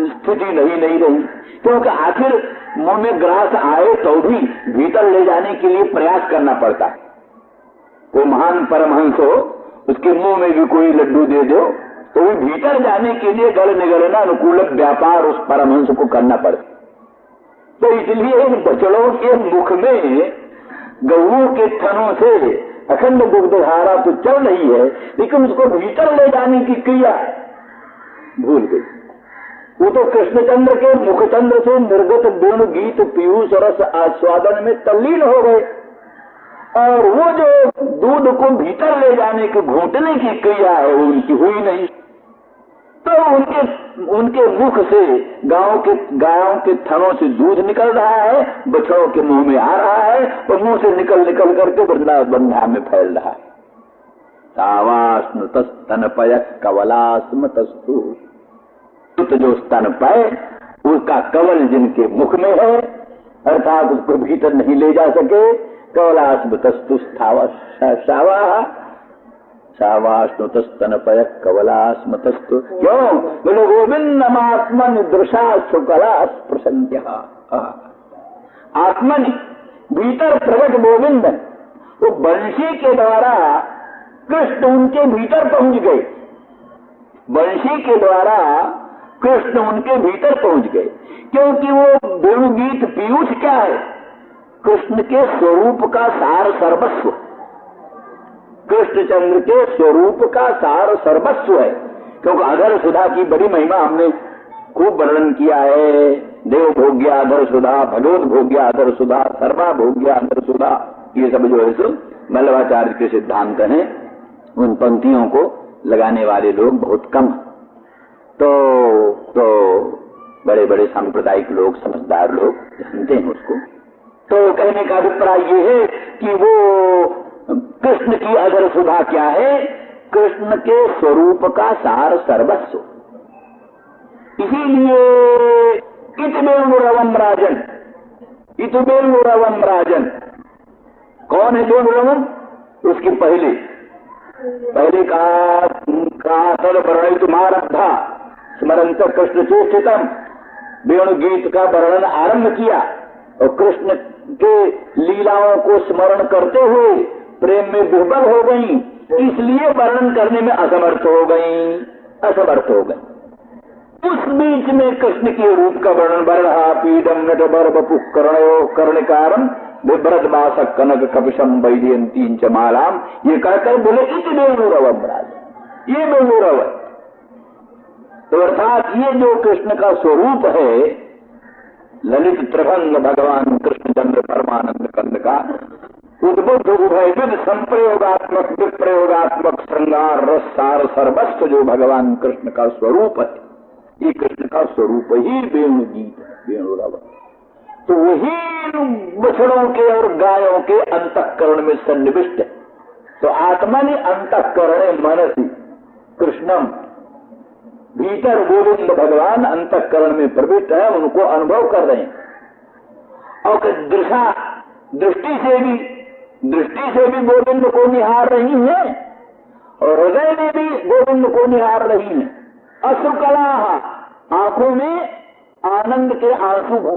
A: स्थिति नहीं रही, क्योंकि आखिर मुंह में ग्रास आए तो भी भीतर ले जाने के लिए प्रयास करना पड़ता है। कोई महान परमहंस हो, उसके मुंह में भी कोई लड्डू दे दो तो वो भीतर जाने के लिए गलना अनुकूल व्यापार उस परमहंस को करना पड़ता। तो इसलिए इन बछड़ों के मुख में गऊ के थनों से अखंड दुग्ध धारा तो चल रही है, लेकिन उसको भीतर ले जाने की क्रिया भूल गई। वो तो कृष्णचंद्र के मुखचंद्र से निर्गत वेणु गीत पीयूष रस आस्वादन में तल्लीन हो गए, और वो जो दूध को भीतर ले जाने के घूंटने की क्रिया है वो उनकी हुई नहीं। तो उनके मुख से गायों के थनों से दूध निकल रहा है, बछड़ों के मुंह में आ रहा है, और मुंह से निकल करके वृंदावन धाम में फैल रहा है। सावास्मृतस्तनपय कवलास्मतस्तु, जो स्तनपय उसका कवल जिनके मुख में है, अर्थात उसको भीतर नहीं ले जा सके, कवलास्मतस्तु शावा, सावास्नुतस्तन पय कवलास्मतस्तु क्यों बोले गोविंदमात्मन दृशा शुकला स्पृशंत्य। आत्मन भीतर प्रकट गोविंद, वो बंशी के द्वारा कृष्ण उनके भीतर पहुंच गए, बंशी के द्वारा कृष्ण उनके भीतर पहुंच गए। क्योंकि वो वेणुगीत पीयूष क्या है? कृष्ण के स्वरूप का सार सर्वस्व, कृष्णचंद्र के स्वरूप का सार सर्वस्व है। क्योंकि अधर सुधा की बड़ी महिमा हमने खूब वर्णन किया है। देव भोग्या अधर सुधा, भगवत भोग्या अधर सुधा, सर्वा भोग्या अधर सुधा, ये सब जो है सो वल्लभाचार्य के सिद्धांत हैं। उन पंक्तियों को लगाने वाले लोग बहुत कम, तो बड़े बड़े सांप्रदायिक लोग, समझदार लोग जानते हैं उसको। तो कहने का अभिप्राय ये है कि वो कृष्ण की अधर सुधा क्या है? कृष्ण के स्वरूप का सार सर्वस्व। इसीलिए इतवेणुरवम राजन, इतवेणुरवम राजन। कौन है वेणुरवम? उसकी पहले कहा तद वर्णय तुम्हारा स्मरंत कृष्ण चेष्टितम, वेणु गीत का वर्णन आरंभ किया और कृष्ण के लीलाओं को स्मरण करते हुए प्रेम में विह्वल हो गई, इसलिए वर्णन करने में असमर्थ हो गई। उस बीच में कृष्ण के रूप का वर्णन वर्णा पीडम नट बरबपु कर्णयो कर्णिकारम विभ्रत बासक कनक कपिशम वैजयंती च मालाम, ये कहकर बोले इत वेणुरवम राज, ये वेणुरव। तो अर्थात ये जो कृष्ण का स्वरूप है, ललित त्रिभंग भगवान कृष्णचंद्र परमानंद कंद का उद्बुद्ध उभयविद संप्रयोगात्मक विप्रयोगात्मक श्रृंगार रस सार सर्वस्व जो भगवान कृष्ण का स्वरूप है, ये कृष्ण का स्वरूप ही वेणुगीत, वेणुरव। तो वही बछड़ों के और गायों के अंतःकरण में सन्निविष्ट है। तो आत्मनि अंतःकरणे मनसि कृष्णम, भीतर गोविंद भगवान अंतःकरण में प्रविष्ट है, उनको अनुभव कर रहे हैं। और दृष्टि से भी गोविंद को निहार रही है और हृदय में भी गोविंद को निहार रही है। अश्रुकला, आंखों में आनंद के आंसू भर